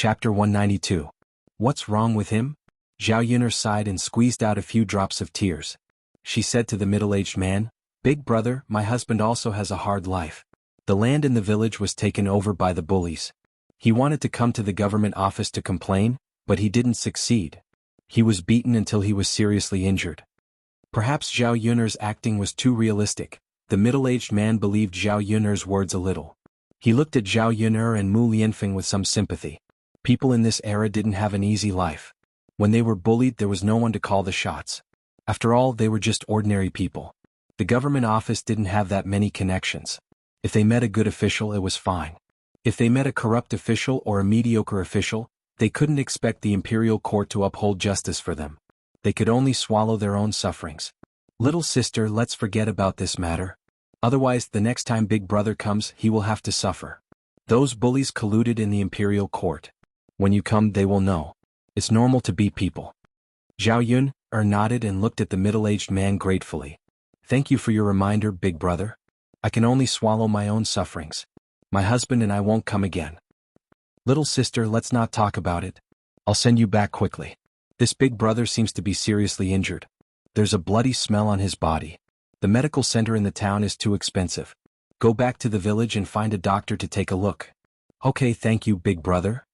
Chapter 192. What's wrong with him? Zhao Yun'er sighed and squeezed out a few drops of tears. She said to the middle-aged man, "Big brother, my husband also has a hard life. The land in the village was taken over by the bullies. He wanted to come to the government office to complain, but he didn't succeed. He was beaten until he was seriously injured." Perhaps Zhao Yun'er's acting was too realistic. The middle-aged man believed Zhao Yun'er's words a little. He looked at Zhao Yun'er and Mu Lianfeng with some sympathy. People in this era didn't have an easy life. When they were bullied, there was no one to call the shots. After all, they were just ordinary people. The government office didn't have that many connections. If they met a good official, it was fine. If they met a corrupt official or a mediocre official, they couldn't expect the imperial court to uphold justice for them. They could only swallow their own sufferings. "Little sister, let's forget about this matter. Otherwise, the next time Big Brother comes, he will have to suffer. Those bullies colluded in the imperial court. When you come, they will know. It's normal to beat people." Zhao Yun'er nodded and looked at the middle-aged man gratefully. "Thank you for your reminder, Big Brother. I can only swallow my own sufferings. My husband and I won't come again. Little sister, let's not talk about it. I'll send you back quickly. This Big Brother seems to be seriously injured. There's a bloody smell on his body. The medical center in the town is too expensive. Go back to the village and find a doctor to take a look." "Okay, thank you, Big Brother."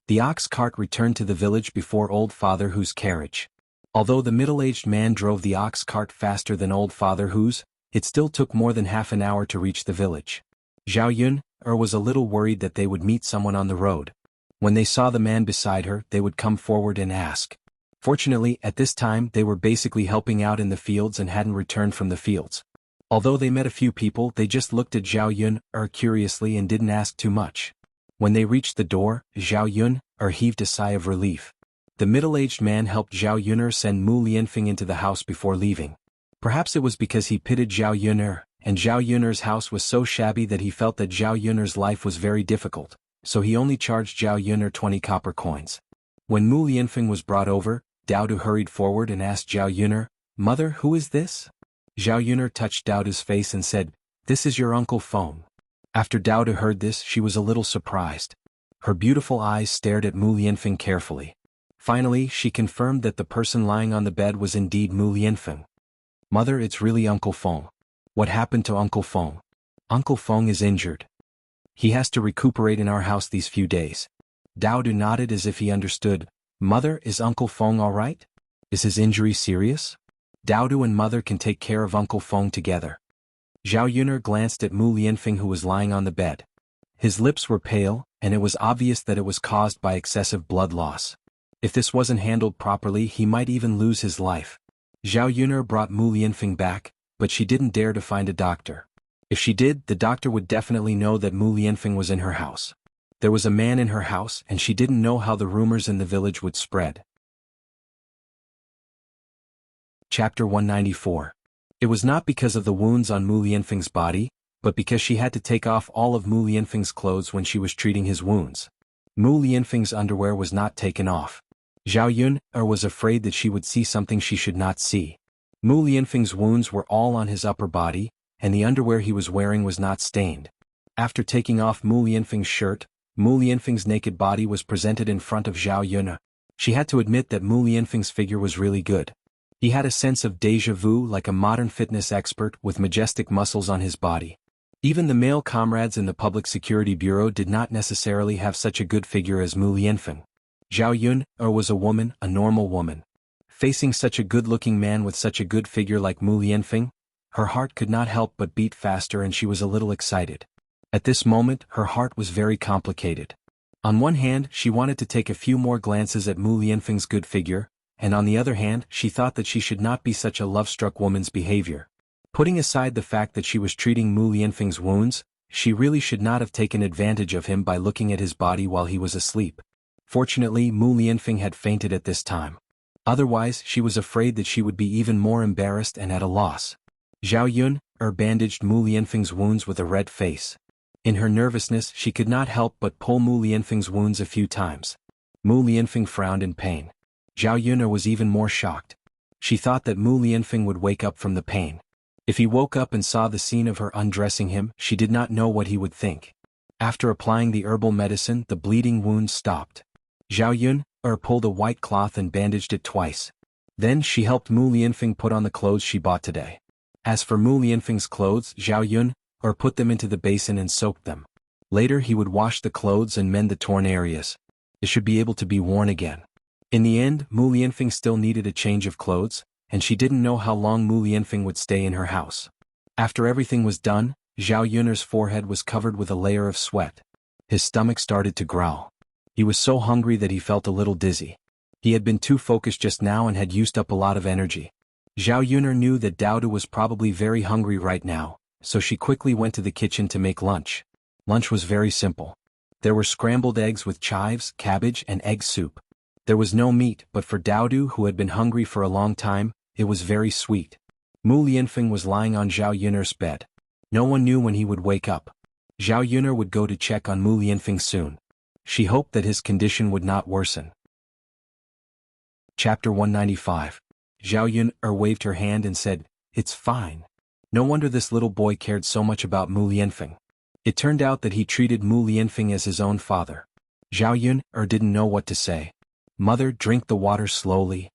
The ox cart returned to the village before Old Father Hu's carriage. Although the middle-aged man drove the ox cart faster than Old Father Hu's, it still took more than half an hour to reach the village. Zhao Yun'er was a little worried that they would meet someone on the road. When they saw the man beside her, they would come forward and ask. Fortunately, at this time they were basically helping out in the fields and hadn't returned from the fields. Although they met a few people, they just looked at Zhao Yun'er curiously and didn't ask too much. When they reached the door, Zhao Yun'er heaved a sigh of relief. The middle-aged man helped Zhao Yun'er send Mu Lianfeng into the house before leaving. Perhaps it was because he pitied Zhao Yun'er, and Zhao Yun'er's house was so shabby that he felt that Zhao Yun'er's life was very difficult, so he only charged Zhao Yun'er 20 copper coins. When Mu Lianfeng was brought over, Daodu hurried forward and asked Zhao Yun'er, "Mother, who is this?" Zhao Yun'er touched Daodu's face and said, "This is your Uncle Feng." After Daodu heard this, she was a little surprised. Her beautiful eyes stared at Mu Lianfeng carefully. Finally, she confirmed that the person lying on the bed was indeed Mu Lianfeng. "Mother, it's really Uncle Feng. What happened to Uncle Feng?" "Uncle Feng is injured. He has to recuperate in our house these few days." Daodu nodded as if he understood. "Mother, is Uncle Feng all right? Is his injury serious?" "Daodu and Mother can take care of Uncle Feng together." Zhao Yun'er glanced at Mu Lianfeng, who was lying on the bed. His lips were pale, and it was obvious that it was caused by excessive blood loss. If this wasn't handled properly, he might even lose his life. Zhao Yun'er brought Mu Lianfeng back, but she didn't dare to find a doctor. If she did, the doctor would definitely know that Mu Lianfeng was in her house. There was a man in her house, and she didn't know how the rumors in the village would spread. Chapter 194. It was not because of the wounds on Mu Lianfeng's body, but because she had to take off all of Mu Lianfeng's clothes when she was treating his wounds. Mu Lianfeng's underwear was not taken off. Zhao Yun'er was afraid that she would see something she should not see. Mu Lianfeng's wounds were all on his upper body, and the underwear he was wearing was not stained. After taking off Mu Lianfeng's shirt, Mu Lianfeng's naked body was presented in front of Zhao Yun'er. She had to admit that Mu Lianfeng's figure was really good. He had a sense of déjà vu like a modern fitness expert with majestic muscles on his body. Even the male comrades in the Public Security Bureau did not necessarily have such a good figure as Mu Lianfeng. Zhao Yun'er was a woman, a normal woman. Facing such a good-looking man with such a good figure like Mu Lianfeng, her heart could not help but beat faster, and she was a little excited. At this moment, her heart was very complicated. On one hand, she wanted to take a few more glances at Mu Lianfeng's good figure, and on the other hand, she thought that she should not be such a love-struck woman's behavior. Putting aside the fact that she was treating Mu Lianfeng's wounds, she really should not have taken advantage of him by looking at his body while he was asleep. Fortunately, Mu Lianfeng had fainted at this time. Otherwise, she was afraid that she would be even more embarrassed and at a loss. Zhao Yun'er bandaged Mu Lianfeng's wounds with a red face. In her nervousness, she could not help but pull Mu Lianfeng's wounds a few times. Mu Lianfeng frowned in pain. Zhao Yun'er was even more shocked. She thought that Mu Lianfeng would wake up from the pain. If he woke up and saw the scene of her undressing him, she did not know what he would think. After applying the herbal medicine, the bleeding wound stopped. Zhao Yun pulled a white cloth and bandaged it twice. Then she helped Mu Lianfeng put on the clothes she bought today. As for Mu Lianfeng's clothes, Zhao Yun put them into the basin and soaked them. Later he would wash the clothes and mend the torn areas. It should be able to be worn again. In the end, Mu Lianfeng still needed a change of clothes, and she didn't know how long Mu Lianfeng would stay in her house. After everything was done, Zhao Yun's forehead was covered with a layer of sweat. His stomach started to growl. He was so hungry that he felt a little dizzy. He had been too focused just now and had used up a lot of energy. Zhao Yun knew that Dao Du was probably very hungry right now, so she quickly went to the kitchen to make lunch. Lunch was very simple. There were scrambled eggs with chives, cabbage, and egg soup. There was no meat, but for Dao Du, who had been hungry for a long time, it was very sweet. Mu Lianfeng was lying on Zhao Yun's bed. No one knew when he would wake up. Zhao Yun would go to check on Mu Lianfeng soon. She hoped that his condition would not worsen. Chapter 195. Zhao Yun waved her hand and said, "It's fine." No wonder this little boy cared so much about Mu Lianfeng. It turned out that he treated Mu Lianfeng as his own father. Zhao Yun didn't know what to say. "Mother, drink the water slowly,"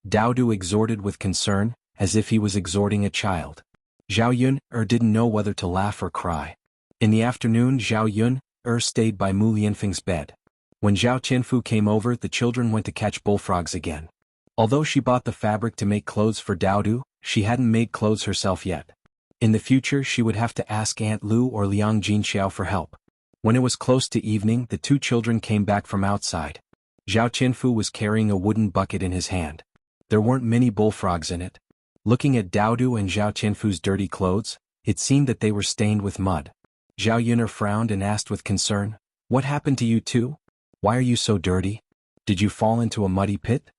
Dao Du exhorted with concern, as if he was exhorting a child. Zhao Yun didn't know whether to laugh or cry. In the afternoon, Zhao Yun stayed by Mu Lianfeng's bed. When Zhao Qianfu came over, the children went to catch bullfrogs again. Although she bought the fabric to make clothes for Dao Du, she hadn't made clothes herself yet. In the future she would have to ask Aunt Lu or Liang Jinxiao for help. When it was close to evening, the two children came back from outside. Zhao Qianfu was carrying a wooden bucket in his hand. There weren't many bullfrogs in it. Looking at Dao Du and Zhao Qianfu's dirty clothes, it seemed that they were stained with mud. Zhao Yun frowned and asked with concern, "What happened to you two? Why are you so dirty? Did you fall into a muddy pit?"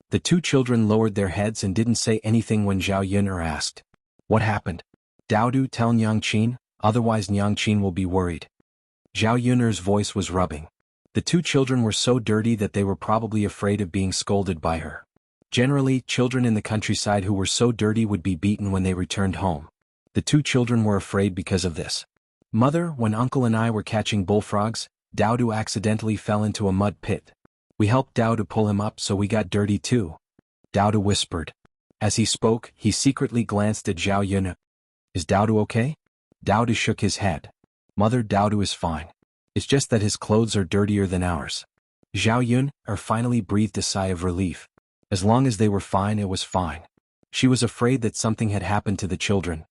The two children lowered their heads and didn't say anything when Zhao Yun asked, "What happened?" "Dao Du, tell Nyangqin, otherwise Nyangqin will be worried." Zhao Yun's voice was rubbing. The two children were so dirty that they were probably afraid of being scolded by her. Generally, children in the countryside who were so dirty would be beaten when they returned home. The two children were afraid because of this. "Mother, when Uncle and I were catching bullfrogs, Dao Du accidentally fell into a mud pit. We helped Dao to pull him up, so we got dirty too," Dao Du whispered. As he spoke, he secretly glanced at Zhao Yun. "Is Dao Du okay?" Dao Du shook his head. "Mother, Dao Du is fine. It's just that his clothes are dirtier than ours." Zhao Yun finally breathed a sigh of relief. As long as they were fine, it was fine. She was afraid that something had happened to the children.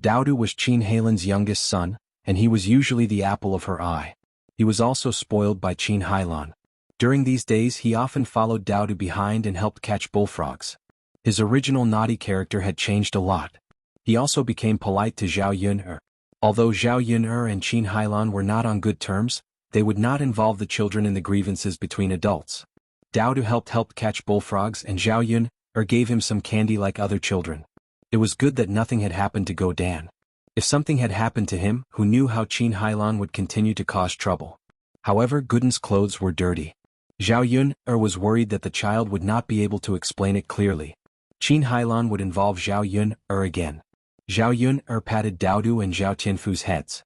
Dao Du was Qin Heilan's youngest son, and he was usually the apple of her eye. He was also spoiled by Qin Heilan. During these days he often followed Dao Du behind and helped catch bullfrogs. His original naughty character had changed a lot. He also became polite to Zhao Yun. Although Zhao Yun and Qin Heilan were not on good terms, they would not involve the children in the grievances between adults. Dao Du helped catch bullfrogs, and Zhao Yun gave him some candy like other children. It was good that nothing had happened to Go Dan. If something had happened to him, who knew how Qin Heilan would continue to cause trouble. However, Gooden's clothes were dirty. Zhao Yun was worried that the child would not be able to explain it clearly. Qin Heilan would involve Zhao Yun again. Zhao Yun patted Dao Du and Zhao Qianfu's heads.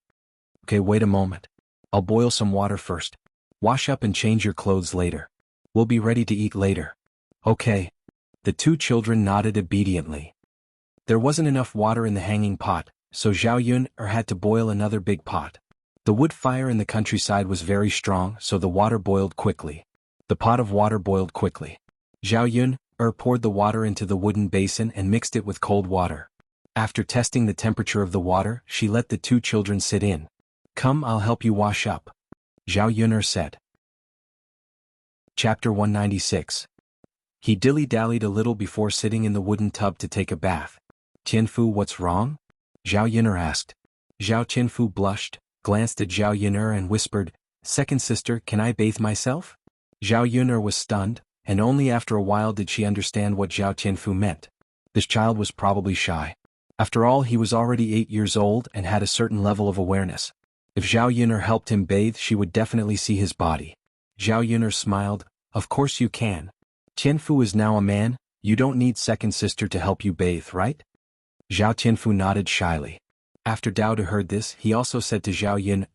"Okay, wait a moment. I'll boil some water first. Wash up and change your clothes later. We'll be ready to eat later." "Okay." The two children nodded obediently. There wasn't enough water in the hanging pot, so Zhao Yun had to boil another big pot. The wood fire in the countryside was very strong, so the water boiled quickly. The pot of water boiled quickly. Zhao Yun poured the water into the wooden basin and mixed it with cold water. After testing the temperature of the water, she let the two children sit in. "Come, I'll help you wash up," Zhao Yun said. Chapter 196. He dilly-dallied a little before sitting in the wooden tub to take a bath. "Qianfu, what's wrong?" Zhao Yun asked. Zhao Qianfu blushed, glanced at Zhao Yun and whispered, "Second sister, can I bathe myself?" Zhao Yun was stunned, and only after a while did she understand what Zhao Qianfu meant. This child was probably shy. After all, he was already 8 years old and had a certain level of awareness. If Zhao Yun helped him bathe, she would definitely see his body. Zhao Yun smiled. "Of course you can. Qianfu is now a man, you don't need second sister to help you bathe, right?" Zhao Qianfu nodded shyly. After Dao Du heard this, he also said to Zhao Yun,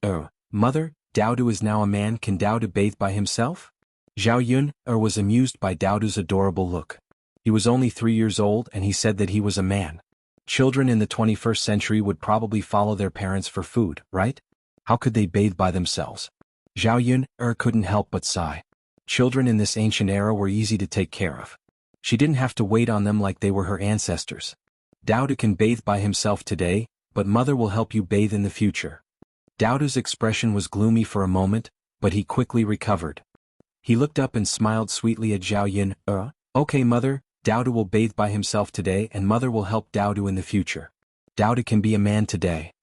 Mother, Dao Du is now a man, can Dao Du bathe by himself?" Xiaoyun was amused by Daodu's adorable look. He was only 3 years old and he said that he was a man. Children in the 21st century would probably follow their parents for food, right? How could they bathe by themselves? Xiaoyun couldn't help but sigh. Children in this ancient era were easy to take care of. She didn't have to wait on them like they were her ancestors. Daodu can bathe by himself today, but mother will help you bathe in the future. Daodu's expression was gloomy for a moment, but he quickly recovered. He looked up and smiled sweetly at Xiaoyun. Okay mother, Daodu will bathe by himself today and mother will help Daodu in the future. Daodu can be a man today.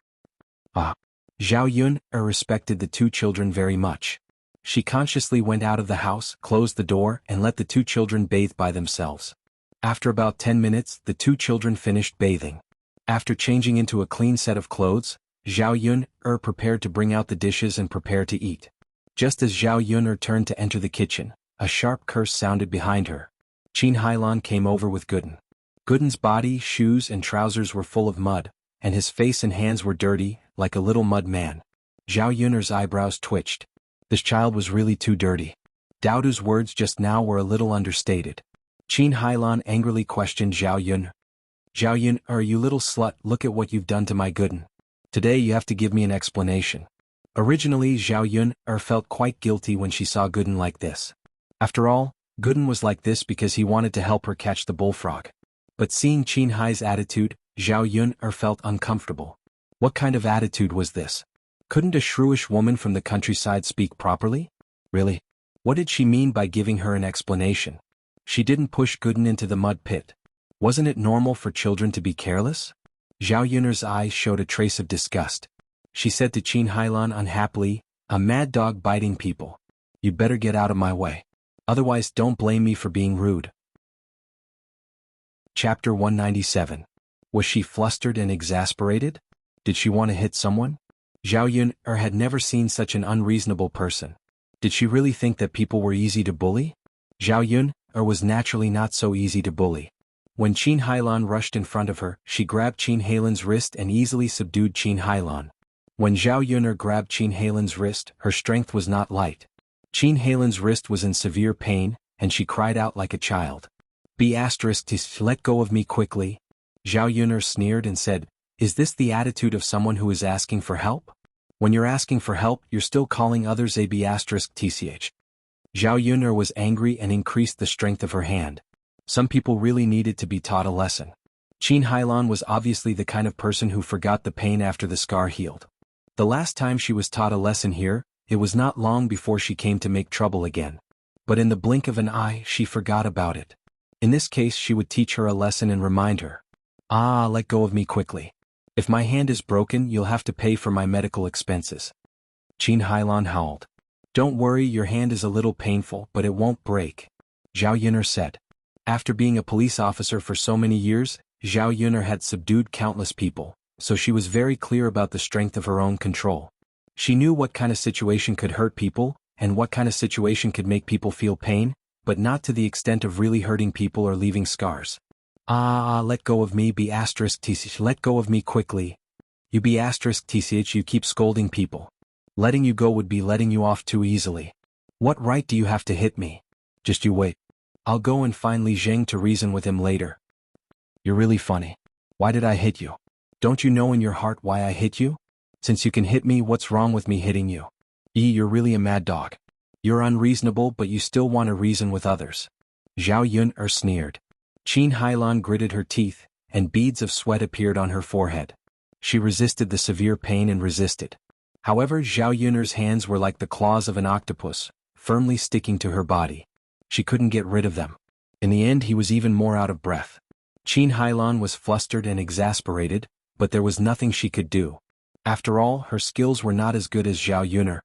Xiaoyun respected the two children very much. She consciously went out of the house, closed the door, and let the two children bathe by themselves. After about 10 minutes, the two children finished bathing. After changing into a clean set of clothes, Xiaoyun prepared to bring out the dishes and prepare to eat. Just as Xiaoyun turned to enter the kitchen, a sharp curse sounded behind her. Xuanhuan came over with Gooden. Gooden's body, shoes, and trousers were full of mud, and his face and hands were dirty, like a little mud man. Xiaoyun's eyebrows twitched. This child was really too dirty. Daodu's words just now were a little understated. Xuanhuan angrily questioned Xiaoyun. Xiaoyun, you little slut, look at what you've done to my Gooden. Today you have to give me an explanation. Originally Xiaoyun felt quite guilty when she saw Gooden like this. After all, Gooden was like this because he wanted to help her catch the bullfrog. But seeing Qinhai's attitude, Xiaoyun felt uncomfortable. What kind of attitude was this? Couldn't a shrewish woman from the countryside speak properly? Really? What did she mean by giving her an explanation? She didn't push Gooden into the mud pit. Wasn't it normal for children to be careless? Xiaoyun's eyes showed a trace of disgust. She said to Xuanhuan unhappily, a mad dog biting people. You better get out of my way. Otherwise don't blame me for being rude. Chapter 197. Was she flustered and exasperated? Did she want to hit someone? Xiaoyun had never seen such an unreasonable person. Did she really think that people were easy to bully? Xiaoyun was naturally not so easy to bully. When Xuanhuan rushed in front of her, she grabbed Xuanhuan's wrist and easily subdued Xuanhuan. When Xiaoyun grabbed Xuanhuan's wrist, her strength was not light. Xuanhuan's wrist was in severe pain, and she cried out like a child. Let go of me quickly. Xiaoyun sneered and said, is this the attitude of someone who is asking for help? When you're asking for help, you're still calling others a tch. Xiaoyun was angry and increased the strength of her hand. Some people really needed to be taught a lesson. Xuanhuan was obviously the kind of person who forgot the pain after the scar healed. The last time she was taught a lesson here, it was not long before she came to make trouble again. But in the blink of an eye, she forgot about it. In this case, she would teach her a lesson and remind her. Let go of me quickly. If my hand is broken, you'll have to pay for my medical expenses. Xuanhuan howled. Don't worry, your hand is a little painful, but it won't break. Xiaoyun said. After being a police officer for so many years, Xiaoyun had subdued countless people, so she was very clear about the strength of her own control. She knew what kind of situation could hurt people, and what kind of situation could make people feel pain, but not to the extent of really hurting people or leaving scars. Let go of me, tch, let go of me quickly. You tch, you keep scolding people. Letting you go would be letting you off too easily. What right do you have to hit me? Just you wait. I'll go and find Li Zheng to reason with him later. You're really funny. Why did I hit you? Don't you know in your heart why I hit you? Since you can hit me, what's wrong with me hitting you? You're really a mad dog. You're unreasonable, but you still want to reason with others. Xiaoyun sneered. Xuanhuan gritted her teeth, and beads of sweat appeared on her forehead. She resisted the severe pain and resisted. However, Xiaoyun's hands were like the claws of an octopus, firmly sticking to her body. She couldn't get rid of them. In the end, he was even more out of breath. Xuanhuan was flustered and exasperated, but there was nothing she could do. After all, her skills were not as good as Xiaoyun.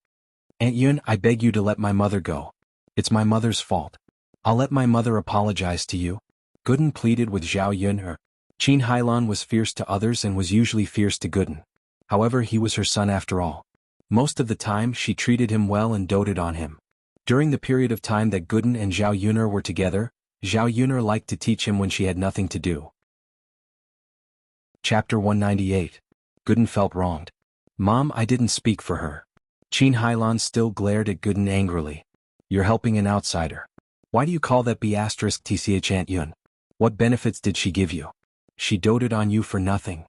Aunt Yun, I beg you to let my mother go. It's my mother's fault. I'll let my mother apologize to you. Gooden pleaded with Xiaoyun. Xuanhuan was fierce to others and was usually fierce to Gooden. However, he was her son after all. Most of the time, she treated him well and doted on him. During the period of time that Gooden and Xiaoyun were together, Xiaoyun liked to teach him when she had nothing to do. Chapter 198. Gooden felt wronged. Mom, I didn't speak for her. Xuanhuan still glared at Gooden angrily. You're helping an outsider. Why do you call that B** xuanhuan? What benefits did she give you? She doted on you for nothing.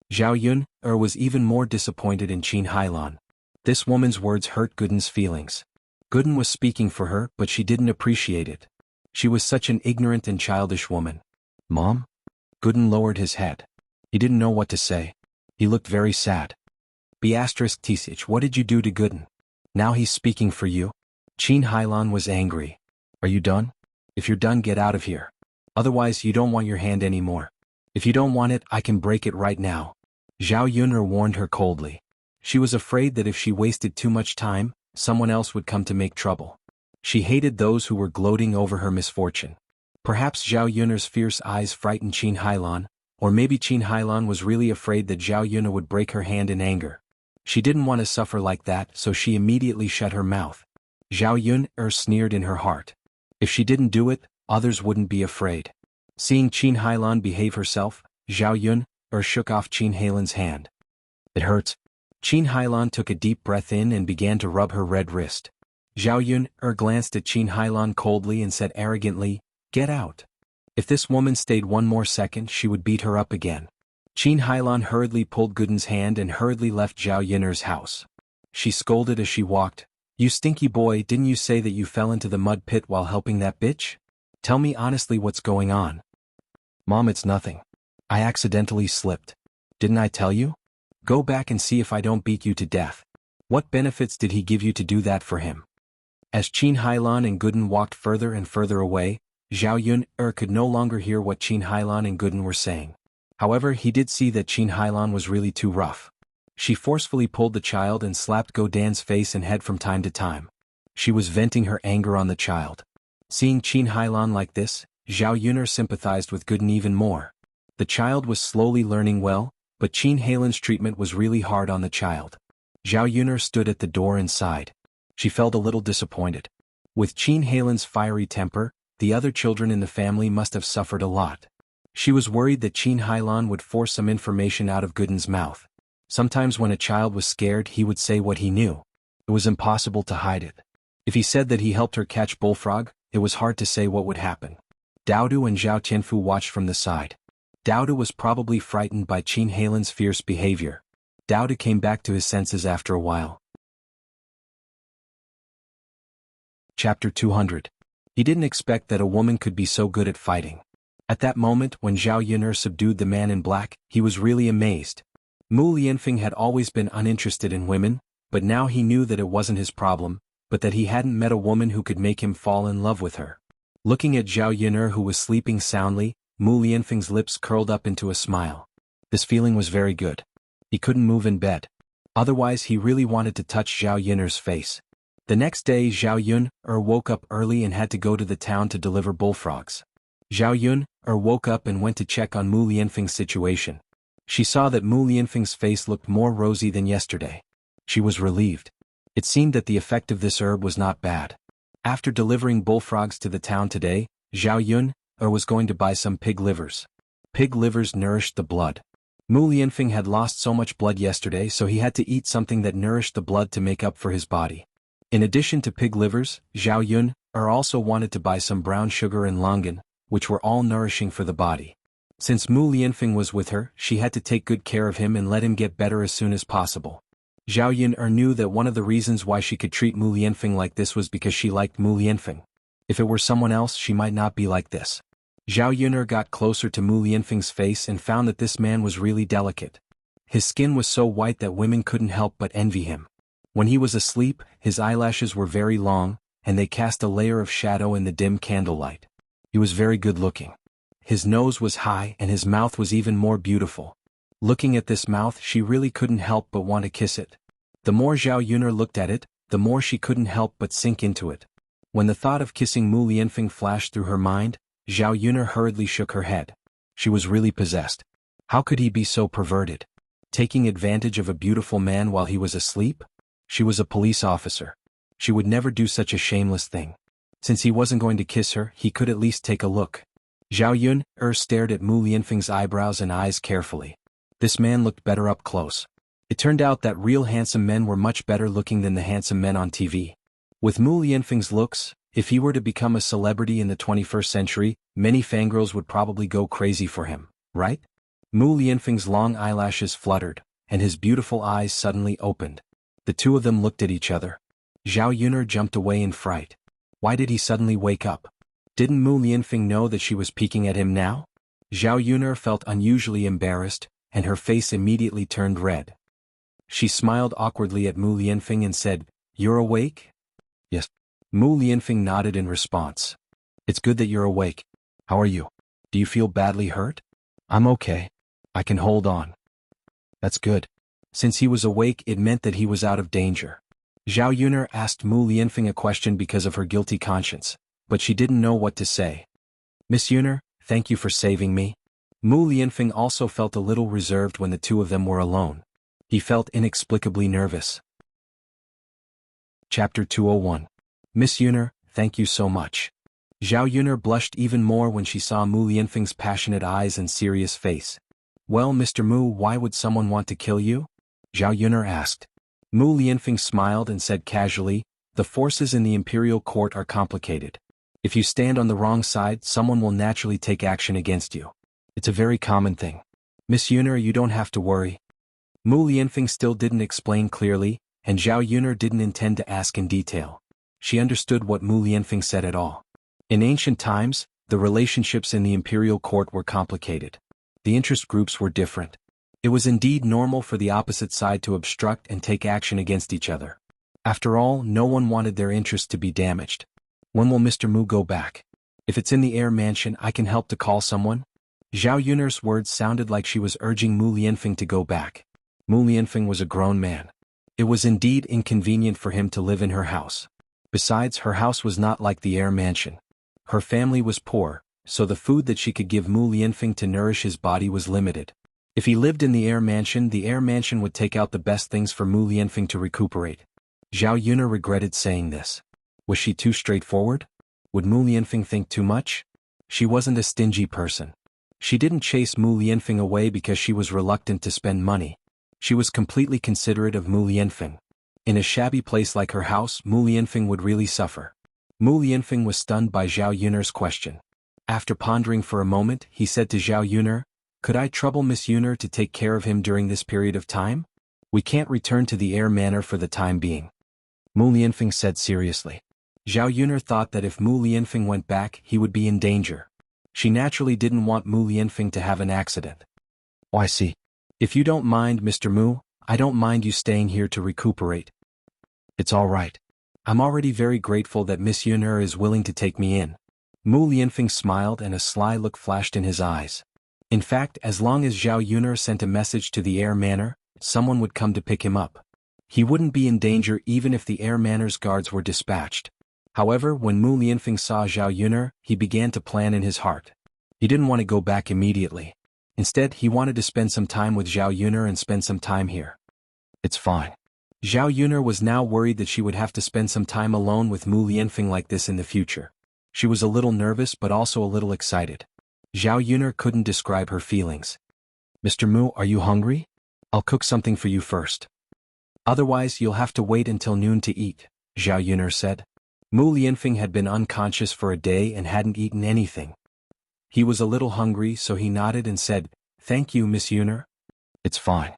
Zhao Yun was even more disappointed in Qin Hailan. This woman's words hurt Gooden's feelings. Gooden was speaking for her, but she didn't appreciate it. She was such an ignorant and childish woman. Mom? Gooden lowered his head. He didn't know what to say. He looked very sad. B** what did you do to Gooden? Now he's speaking for you? Qin Hailan was angry. Are you done? If you're done, get out of here. Otherwise you don't want your hand anymore. If you don't want it, I can break it right now. Zhao Yun'er warned her coldly. She was afraid that if she wasted too much time, someone else would come to make trouble. She hated those who were gloating over her misfortune. Perhaps Zhao Yun'er's fierce eyes frightened Qin Hailan, or maybe Qin Hailan was really afraid that Zhao Yun'er would break her hand in anger. She didn't want to suffer like that, so she immediately shut her mouth. Zhao Yun'er sneered in her heart. If she didn't do it, others wouldn't be afraid. Seeing Qin Hailan behave herself, Zhao Yun'er shook off Qin Hailan's hand. It hurts. Qin Hailan took a deep breath in and began to rub her red wrist. Zhao Yun'er glanced at Qin Hailan coldly and said arrogantly, "Get out." If this woman stayed one more second, she would beat her up again. Qin Hailan hurriedly pulled Gooden's hand and hurriedly left Zhao Yun'er's house. She scolded as she walked. You stinky boy, didn't you say that you fell into the mud pit while helping that bitch? Tell me honestly what's going on. Mom, it's nothing. I accidentally slipped. Didn't I tell you? Go back and see if I don't beat you to death. What benefits did he give you to do that for him? As Qin Hailan and Gooden walked further and further away, Zhao Yun'er could no longer hear what Qin Hailan and Gooden were saying. However, he did see that Qin Hailan was really too rough. She forcefully pulled the child and slapped Godan's face and head from time to time. She was venting her anger on the child. Seeing Qin Hailan like this, Zhao Yun'er sympathized with Gooden even more. The child was slowly learning well, but Qin Hailan's treatment was really hard on the child. Zhao Yun'er stood at the door and sighed. She felt a little disappointed. With Qin Hailan's fiery temper, the other children in the family must have suffered a lot. She was worried that Qin Hailan would force some information out of Gooden's mouth. Sometimes when a child was scared, he would say what he knew. It was impossible to hide it. If he said that he helped her catch bullfrog, it was hard to say what would happen. Daodu and Zhao Tianfu watched from the side. Daodu was probably frightened by Qin Hailan's fierce behavior. Daodu came back to his senses after a while. Chapter 200. He didn't expect that a woman could be so good at fighting. At that moment when Zhao Yun'er subdued the man in black, he was really amazed. Mu Lianfeng had always been uninterested in women, but now he knew that it wasn't his problem, but that he hadn't met a woman who could make him fall in love with her. Looking at Zhao Yun'er, who was sleeping soundly, Mu Lianfeng's lips curled up into a smile. This feeling was very good. He couldn't move in bed. Otherwise he really wanted to touch Zhao Yun'er's face. The next day Zhao Yun'er woke up early and had to go to the town to deliver bullfrogs. Zhao Yun'er woke up and went to check on Mu Lianfeng's situation. She saw that Mu Lianfeng's face looked more rosy than yesterday. She was relieved. It seemed that the effect of this herb was not bad. After delivering bullfrogs to the town today, Zhao Yun'er was going to buy some pig livers. Pig livers nourished the blood. Mu Lianfeng had lost so much blood yesterday, so he had to eat something that nourished the blood to make up for his body. In addition to pig livers, Zhao Yun'er also wanted to buy some brown sugar and longan, which were all nourishing for the body. Since Mu Lianfeng was with her, she had to take good care of him and let him get better as soon as possible. Zhao Yun'er knew that one of the reasons why she could treat Mu Lianfeng like this was because she liked Mu Lianfeng. If it were someone else, she might not be like this. Zhao Yun'er got closer to Mu Lianfeng's face and found that this man was really delicate. His skin was so white that women couldn't help but envy him. When he was asleep, his eyelashes were very long, and they cast a layer of shadow in the dim candlelight. He was very good looking. His nose was high and his mouth was even more beautiful. Looking at this mouth, she really couldn't help but want to kiss it. The more Zhao Yun'er looked at it, the more she couldn't help but sink into it. When the thought of kissing Mu Lianfeng flashed through her mind, Zhao Yun'er hurriedly shook her head. She was really possessed. How could he be so perverted? Taking advantage of a beautiful man while he was asleep? She was a police officer. She would never do such a shameless thing. Since he wasn't going to kiss her, he could at least take a look. Zhao Yun'er stared at Mu Lianfeng's eyebrows and eyes carefully. This man looked better up close. It turned out that real handsome men were much better looking than the handsome men on TV. With Mu Lianfeng's looks, if he were to become a celebrity in the 21st century, many fangirls would probably go crazy for him, right? Mu Lianfeng's long eyelashes fluttered, and his beautiful eyes suddenly opened. The two of them looked at each other. Zhao Yuner jumped away in fright. Why did he suddenly wake up? Didn't Mu Lianfeng know that she was peeking at him now? Zhao Yuner felt unusually embarrassed, and her face immediately turned red. She smiled awkwardly at Mu Lianfeng and said, "You're awake?" "Yes." Mu Lianfeng nodded in response. "It's good that you're awake. How are you? Do you feel badly hurt?" "I'm okay. I can hold on." "That's good." Since he was awake, it meant that he was out of danger. Zhao Yuner asked Mu Lianfeng a question because of her guilty conscience, but she didn't know what to say. "Miss Yuner, thank you for saving me." Mu Lianfeng also felt a little reserved when the two of them were alone. He felt inexplicably nervous. Chapter 201. Miss Yuner, thank you so much. Zhao Yuner blushed even more when she saw Mu Lianfeng's passionate eyes and serious face. "Well, Mr. Mu, why would someone want to kill you?" Zhao Yuner asked. Mu Lianfeng smiled and said casually, "The forces in the imperial court are complicated. If you stand on the wrong side, someone will naturally take action against you. It's a very common thing. Miss Yuner, you don't have to worry." Mu Lianfeng still didn't explain clearly, and Zhao Yuner didn't intend to ask in detail. She understood what Mu Lianfeng said at all. In ancient times, the relationships in the imperial court were complicated. The interest groups were different. It was indeed normal for the opposite side to obstruct and take action against each other. After all, no one wanted their interest to be damaged. "When will Mr. Mu go back? If it's in the air mansion, I can help to call someone." Zhao Yuner's words sounded like she was urging Mu Lianfeng to go back. Mu Lianfeng was a grown man. It was indeed inconvenient for him to live in her house. Besides, her house was not like the air mansion. Her family was poor, so the food that she could give Mu Lianfeng to nourish his body was limited. If he lived in the air mansion would take out the best things for Mu Lianfeng to recuperate. Zhao Yuner regretted saying this. Was she too straightforward? Would Mu Lianfeng think too much? She wasn't a stingy person. She didn't chase Mu Lianfeng away because she was reluctant to spend money. She was completely considerate of Mu Lianfeng. In a shabby place like her house, Mu Lianfeng would really suffer. Mu Lianfeng was stunned by Zhao Yuner's question. After pondering for a moment, he said to Zhao Yuner, "Could I trouble Miss Yuner to take care of him during this period of time? We can't return to the air manor for the time being." Mu Lianfeng said seriously. Zhao Yuner thought that if Mu Lianfeng went back, he would be in danger. She naturally didn't want Mu Lianfeng to have an accident. "Oh, I see. If you don't mind, Mr. Mu, I don't mind you staying here to recuperate." "It's all right. I'm already very grateful that Miss Yuner is willing to take me in." Mu Lianfeng smiled and a sly look flashed in his eyes. In fact, as long as Zhao Yuner sent a message to the air manor, someone would come to pick him up. He wouldn't be in danger even if the air manor's guards were dispatched. However, when Mu Lianfeng saw Zhao Yuner, he began to plan in his heart. He didn't want to go back immediately. Instead, he wanted to spend some time with Zhao Yuner and spend some time here. "It's fine." Zhao Yuner was now worried that she would have to spend some time alone with Mu Lianfeng like this in the future. She was a little nervous but also a little excited. Zhao Yuner couldn't describe her feelings. "Mr. Mu, are you hungry? I'll cook something for you first. Otherwise, you'll have to wait until noon to eat," Zhao Yuner said. Mu Lianfeng had been unconscious for a day and hadn't eaten anything. He was a little hungry, so he nodded and said, "Thank you, Miss Yuner." "It's fine."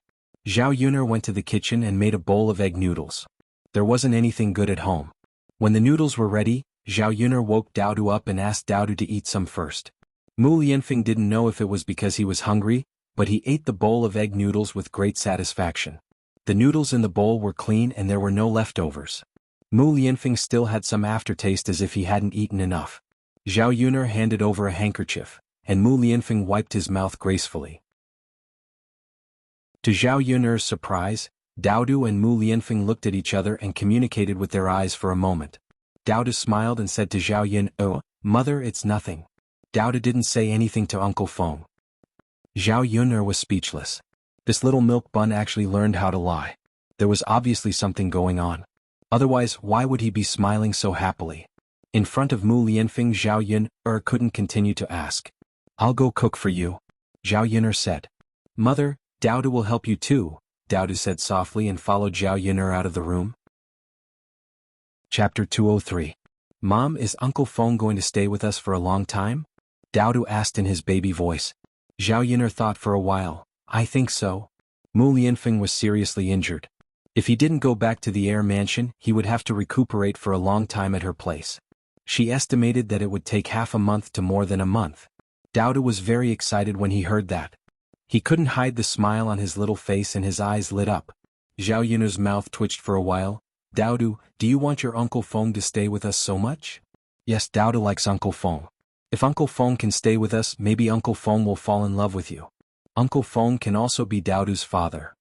Zhao Yuner went to the kitchen and made a bowl of egg noodles. There wasn't anything good at home. When the noodles were ready, Zhao Yuner woke Daodu up and asked Daodu to eat some first. Mu Lianfeng didn't know if it was because he was hungry, but he ate the bowl of egg noodles with great satisfaction. The noodles in the bowl were clean and there were no leftovers. Mu Lianfeng still had some aftertaste as if he hadn't eaten enough. Zhao Yuner handed over a handkerchief, and Mu Lianfeng wiped his mouth gracefully. To Zhao Yuner's surprise, Daodu and Mu Lianfeng looked at each other and communicated with their eyes for a moment. Daodu smiled and said to Zhao Yun, "Oh, mother, it's nothing." Daodu didn't say anything to Uncle Feng. Zhao Yuner was speechless. This little milk bun actually learned how to lie. There was obviously something going on. Otherwise, why would he be smiling so happily? In front of Mu Lianfeng, Zhao Yuner couldn't continue to ask. "I'll go cook for you," Zhao Yuner said. "Mother, Daodu will help you too," Daodu said softly and followed Zhao Yuner out of the room. Chapter 203. Mom, is Uncle Feng going to stay with us for a long time? Dowdu asked in his baby voice. Zhao Yun'er thought for a while. I think so. Mu Lianfeng was seriously injured. If he didn't go back to the air mansion, he would have to recuperate for a long time at her place. She estimated that it would take half a month to more than a month. Dowdu was very excited when he heard that. He couldn't hide the smile on his little face and his eyes lit up. Zhao Yun'er's mouth twitched for a while. Dowdu, do you want your Uncle Feng to stay with us so much? Yes, Dowdu likes Uncle Feng. If Uncle Feng can stay with us, maybe Uncle Feng will fall in love with you. Uncle Feng can also be Dowdu's father.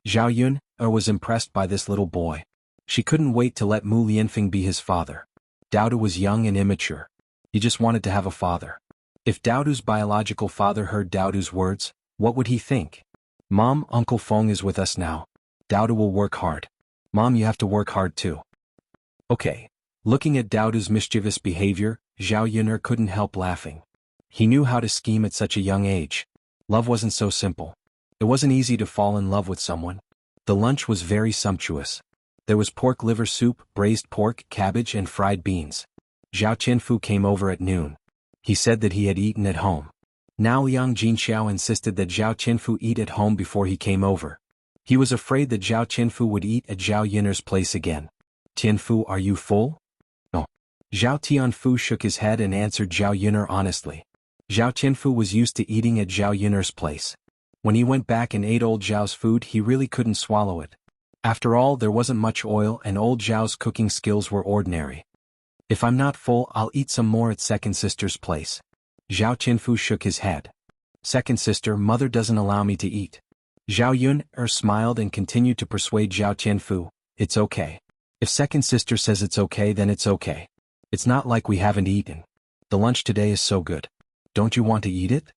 Zhao Yun'er was impressed by this little boy. She couldn't wait to let Mu Lianfeng be his father. Dowdu was young and immature. He just wanted to have a father. If Dowdu's biological father heard Dowdu's words, what would he think? Mom, Uncle Feng is with us now. Dowdu will work hard. Mom, you have to work hard too. Okay. Looking at Dowdu's mischievous behavior, Zhao Yun'er couldn't help laughing. He knew how to scheme at such a young age. Love wasn't so simple. It wasn't easy to fall in love with someone. The lunch was very sumptuous. There was pork liver soup, braised pork, cabbage and fried beans. Zhao Qianfu came over at noon. He said that he had eaten at home. Now Liang Jinxiao insisted that Zhao Qianfu eat at home before he came over. He was afraid that Zhao Qianfu would eat at Zhao Yun'er's place again. Tianfu, are you full? No. Zhao Tianfu shook his head and answered Zhao Yun'er honestly. Zhao Qianfu was used to eating at Zhao Yun'er's place. When he went back and ate old Zhao's food, he really couldn't swallow it. After all, there wasn't much oil and old Zhao's cooking skills were ordinary. If I'm not full, I'll eat some more at second sister's place. Zhao Qianfu shook his head. Second sister, mother doesn't allow me to eat. Zhao Yun'er smiled and continued to persuade Zhao Qianfu, it's okay. If second sister says it's okay, then it's okay. It's not like we haven't eaten. The lunch today is so good. Don't you want to eat it?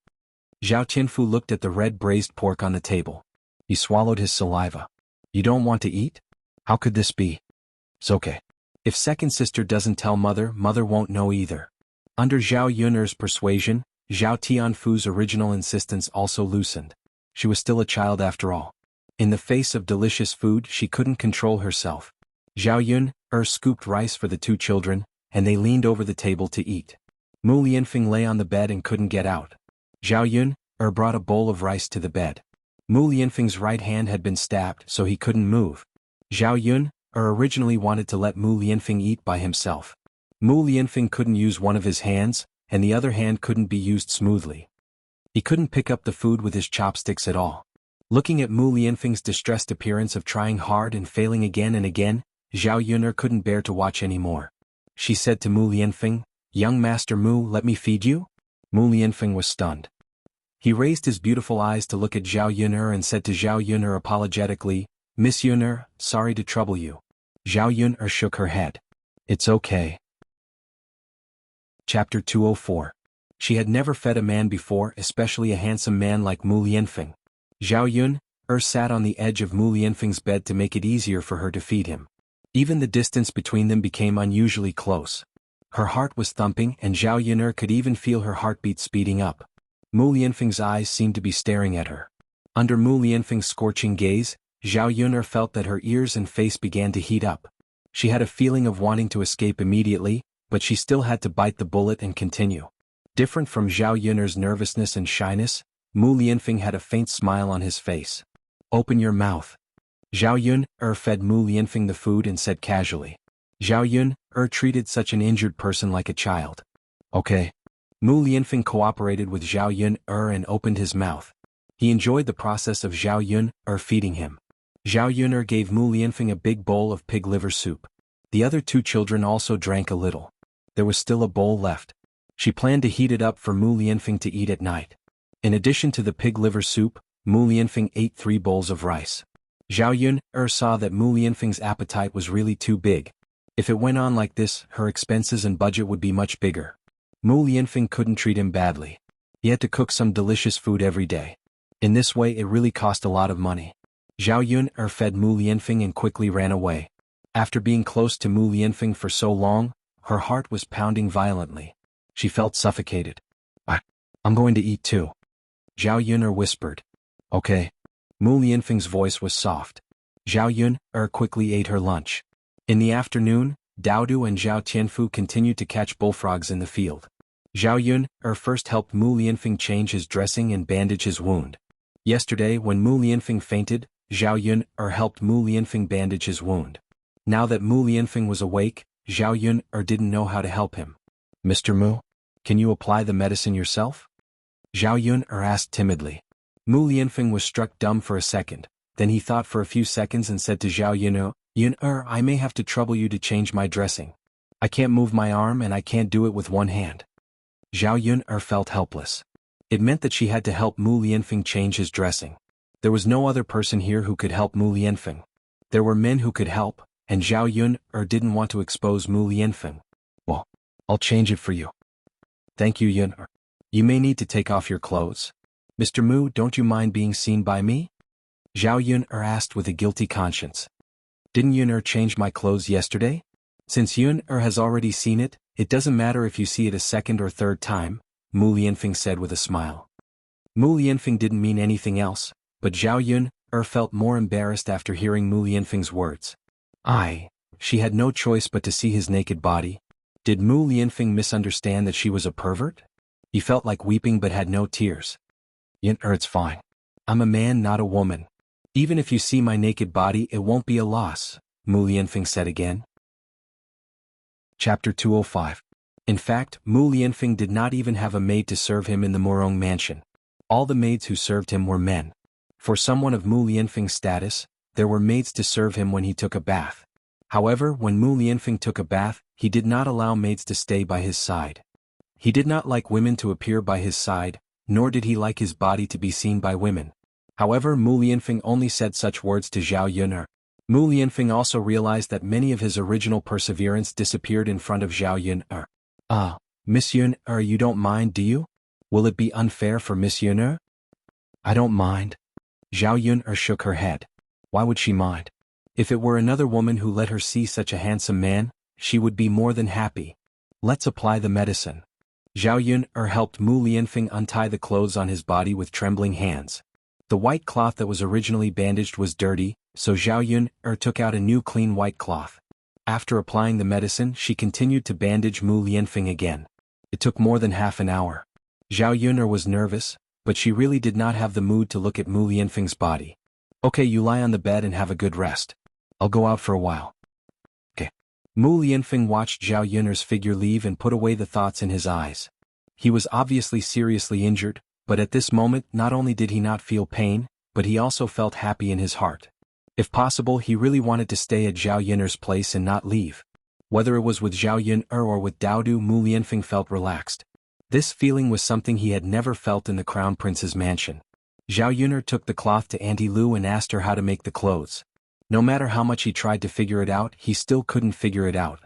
Zhao Qianfu looked at the red braised pork on the table. He swallowed his saliva. You don't want to eat? How could this be? It's okay. If second sister doesn't tell mother, mother won't know either. Under Zhao Yun'er's persuasion, Zhao Tianfu's original insistence also loosened. She was still a child after all. In the face of delicious food, she couldn't control herself. Zhao Yun'er scooped rice for the two children, and they leaned over the table to eat. Mu Lianfeng lay on the bed and couldn't get out. Zhao Yun'er brought a bowl of rice to the bed. Mu Lianfeng's right hand had been stabbed, so he couldn't move. Zhao Yun'er originally wanted to let Mu Lianfeng eat by himself. Mu Lianfeng couldn't use one of his hands, and the other hand couldn't be used smoothly. He couldn't pick up the food with his chopsticks at all. Looking at Mu Lianfeng's distressed appearance of trying hard and failing again and again, Zhao Yun'er couldn't bear to watch anymore. She said to Mu Lianfeng, Young Master Mu, let me feed you? Mu Lianfeng was stunned. He raised his beautiful eyes to look at Zhao Yun'er and said to Zhao Yun'er apologetically, Miss Yun'er, sorry to trouble you. Zhao Yun'er shook her head. It's okay. Chapter 204. She had never fed a man before, especially a handsome man like Mu Lianfeng. Zhao Yun'er sat on the edge of Mu Lianfeng's bed to make it easier for her to feed him. Even the distance between them became unusually close. Her heart was thumping and Zhao Yun'er could even feel her heartbeat speeding up. Mu Lianfeng's eyes seemed to be staring at her. Under Mu Lianfeng's scorching gaze, Zhao Yun'er felt that her ears and face began to heat up. She had a feeling of wanting to escape immediately, but she still had to bite the bullet and continue. Different from Zhao Yun'er's nervousness and shyness, Mu Lianfeng had a faint smile on his face. Open your mouth. Zhao Yun'er fed Mu Lianfeng the food and said casually. Zhao Yun'er treated such an injured person like a child. Okay. Mu Lianfeng cooperated with Zhao Yun'er and opened his mouth. He enjoyed the process of Zhao Yun'er feeding him. Zhao Yun'er gave Mu Lianfeng a big bowl of pig liver soup. The other two children also drank a little. There was still a bowl left. She planned to heat it up for Mu Lianfeng to eat at night. In addition to the pig liver soup, Mu Lianfeng ate 3 bowls of rice. Zhao Yun'er saw that Mu Lianfeng's appetite was really too big. If it went on like this, her expenses and budget would be much bigger. Mu Lianfeng couldn't treat him badly. He had to cook some delicious food every day. In this way, it really cost a lot of money. Zhao Yun'er fed Mu Lianfeng and quickly ran away. After being close to Mu Lianfeng for so long, her heart was pounding violently. She felt suffocated. I'm going to eat too. Zhao Yun'er whispered. Okay. Mu Lianfeng's voice was soft. Zhao Yun'er quickly ate her lunch. In the afternoon, Daodu and Zhao Tianfu continued to catch bullfrogs in the field. Zhao Yun first helped Mu Lianfeng change his dressing and bandage his wound. Yesterday when Mu Lianfeng fainted, Zhao Yun helped Mu Lianfeng bandage his wound. Now that Mu Lianfeng was awake, Zhao Yun didn't know how to help him. Mr. Mu, can you apply the medicine yourself? Zhao Yun asked timidly. Mu Lianfeng was struck dumb for a second, then he thought for a few seconds and said to Zhao Yun, I may have to trouble you to change my dressing. I can't move my arm and I can't do it with one hand. Zhao Yun felt helpless. It meant that she had to help Mu Lianfeng change his dressing. There was no other person here who could help Mu Lianfeng. There were men who could help, and Zhao Yun didn't want to expose Mu Lianfeng. Well, I'll change it for you. Thank you, Yun. You may need to take off your clothes. Mr. Mu, don't you mind being seen by me? Zhao Yun asked with a guilty conscience. Didn't Yun change my clothes yesterday? Since Yun has already seen it, it doesn't matter if you see it a second or third time, Mu Lianfeng said with a smile. Mu Lianfeng didn't mean anything else, but Zhao Yun felt more embarrassed after hearing Mu Lianfeng's words. She had no choice but to see his naked body. Did Mu Lianfeng misunderstand that she was a pervert? He felt like weeping but had no tears. Yun, it's fine. I'm a man, not a woman. Even if you see my naked body, it won't be a loss, Mu Lianfeng said again. Chapter 205. In fact, Mu Lianfeng did not even have a maid to serve him in the Morong mansion. All the maids who served him were men. For someone of Mu Lianfeng's status, there were maids to serve him when he took a bath. However, when Mu Lianfeng took a bath, he did not allow maids to stay by his side. He did not like women to appear by his side, nor did he like his body to be seen by women. However, Mu Lianfeng only said such words to Zhao Yun. Mu Lianfeng also realized that many of his original perseverance disappeared in front of Zhao Yun. Miss Yun, you don't mind, do you? Will it be unfair for Miss Yun? I don't mind. Zhao Yun shook her head. Why would she mind? If it were another woman who let her see such a handsome man, she would be more than happy. Let's apply the medicine. Zhao Yun helped Mu Lianfeng untie the clothes on his body with trembling hands. The white cloth that was originally bandaged was dirty, so Zhao Yun took out a new clean white cloth. After applying the medicine, she continued to bandage Mu Lianfeng again. It took more than half an hour. Zhao Yun was nervous, but she really did not have the mood to look at Mu Lianfeng's body. Okay, you lie on the bed and have a good rest. I'll go out for a while. Okay. Mu Lianfeng watched Zhao Yun's figure leave and put away the thoughts in his eyes. He was obviously seriously injured, but at this moment not only did he not feel pain, but he also felt happy in his heart. If possible, he really wanted to stay at Zhao Yun's place and not leave. Whether it was with Zhao Yun or with Daodu, Mu Lianfeng felt relaxed. This feeling was something he had never felt in the Crown Prince's mansion. Zhao Yun took the cloth to Auntie Lu and asked her how to make the clothes. No matter how much he tried to figure it out, he still couldn't figure it out.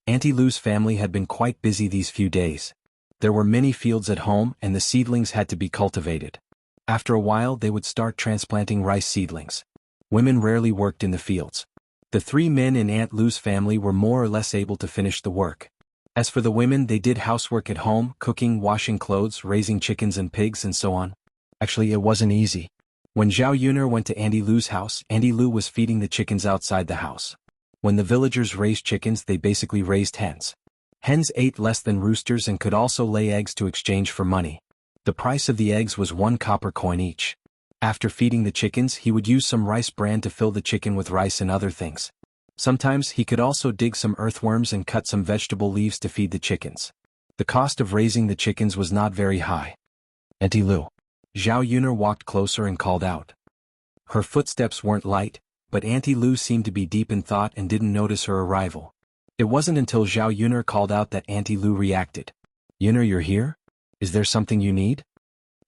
Auntie Lu's family had been quite busy these few days. There were many fields at home and the seedlings had to be cultivated. After a while they would start transplanting rice seedlings. Women rarely worked in the fields. The three men in Aunt Lu's family were more or less able to finish the work. As for the women, they did housework at home, cooking, washing clothes, raising chickens and pigs and so on. Actually, it wasn't easy. When Zhao Yun went to Auntie Lu's house, Auntie Lu was feeding the chickens outside the house. When the villagers raised chickens, they basically raised hens. Hens ate less than roosters and could also lay eggs to exchange for money. The price of the eggs was 1 copper coin each. After feeding the chickens, he would use some rice bran to fill the chicken with rice and other things. Sometimes he could also dig some earthworms and cut some vegetable leaves to feed the chickens. The cost of raising the chickens was not very high. Auntie Lu. Zhao Yun walked closer and called out. Her footsteps weren't light, but Auntie Lu seemed to be deep in thought and didn't notice her arrival. It wasn't until Zhao Yun called out that Auntie Lu reacted. Yun, you're here? Is there something you need?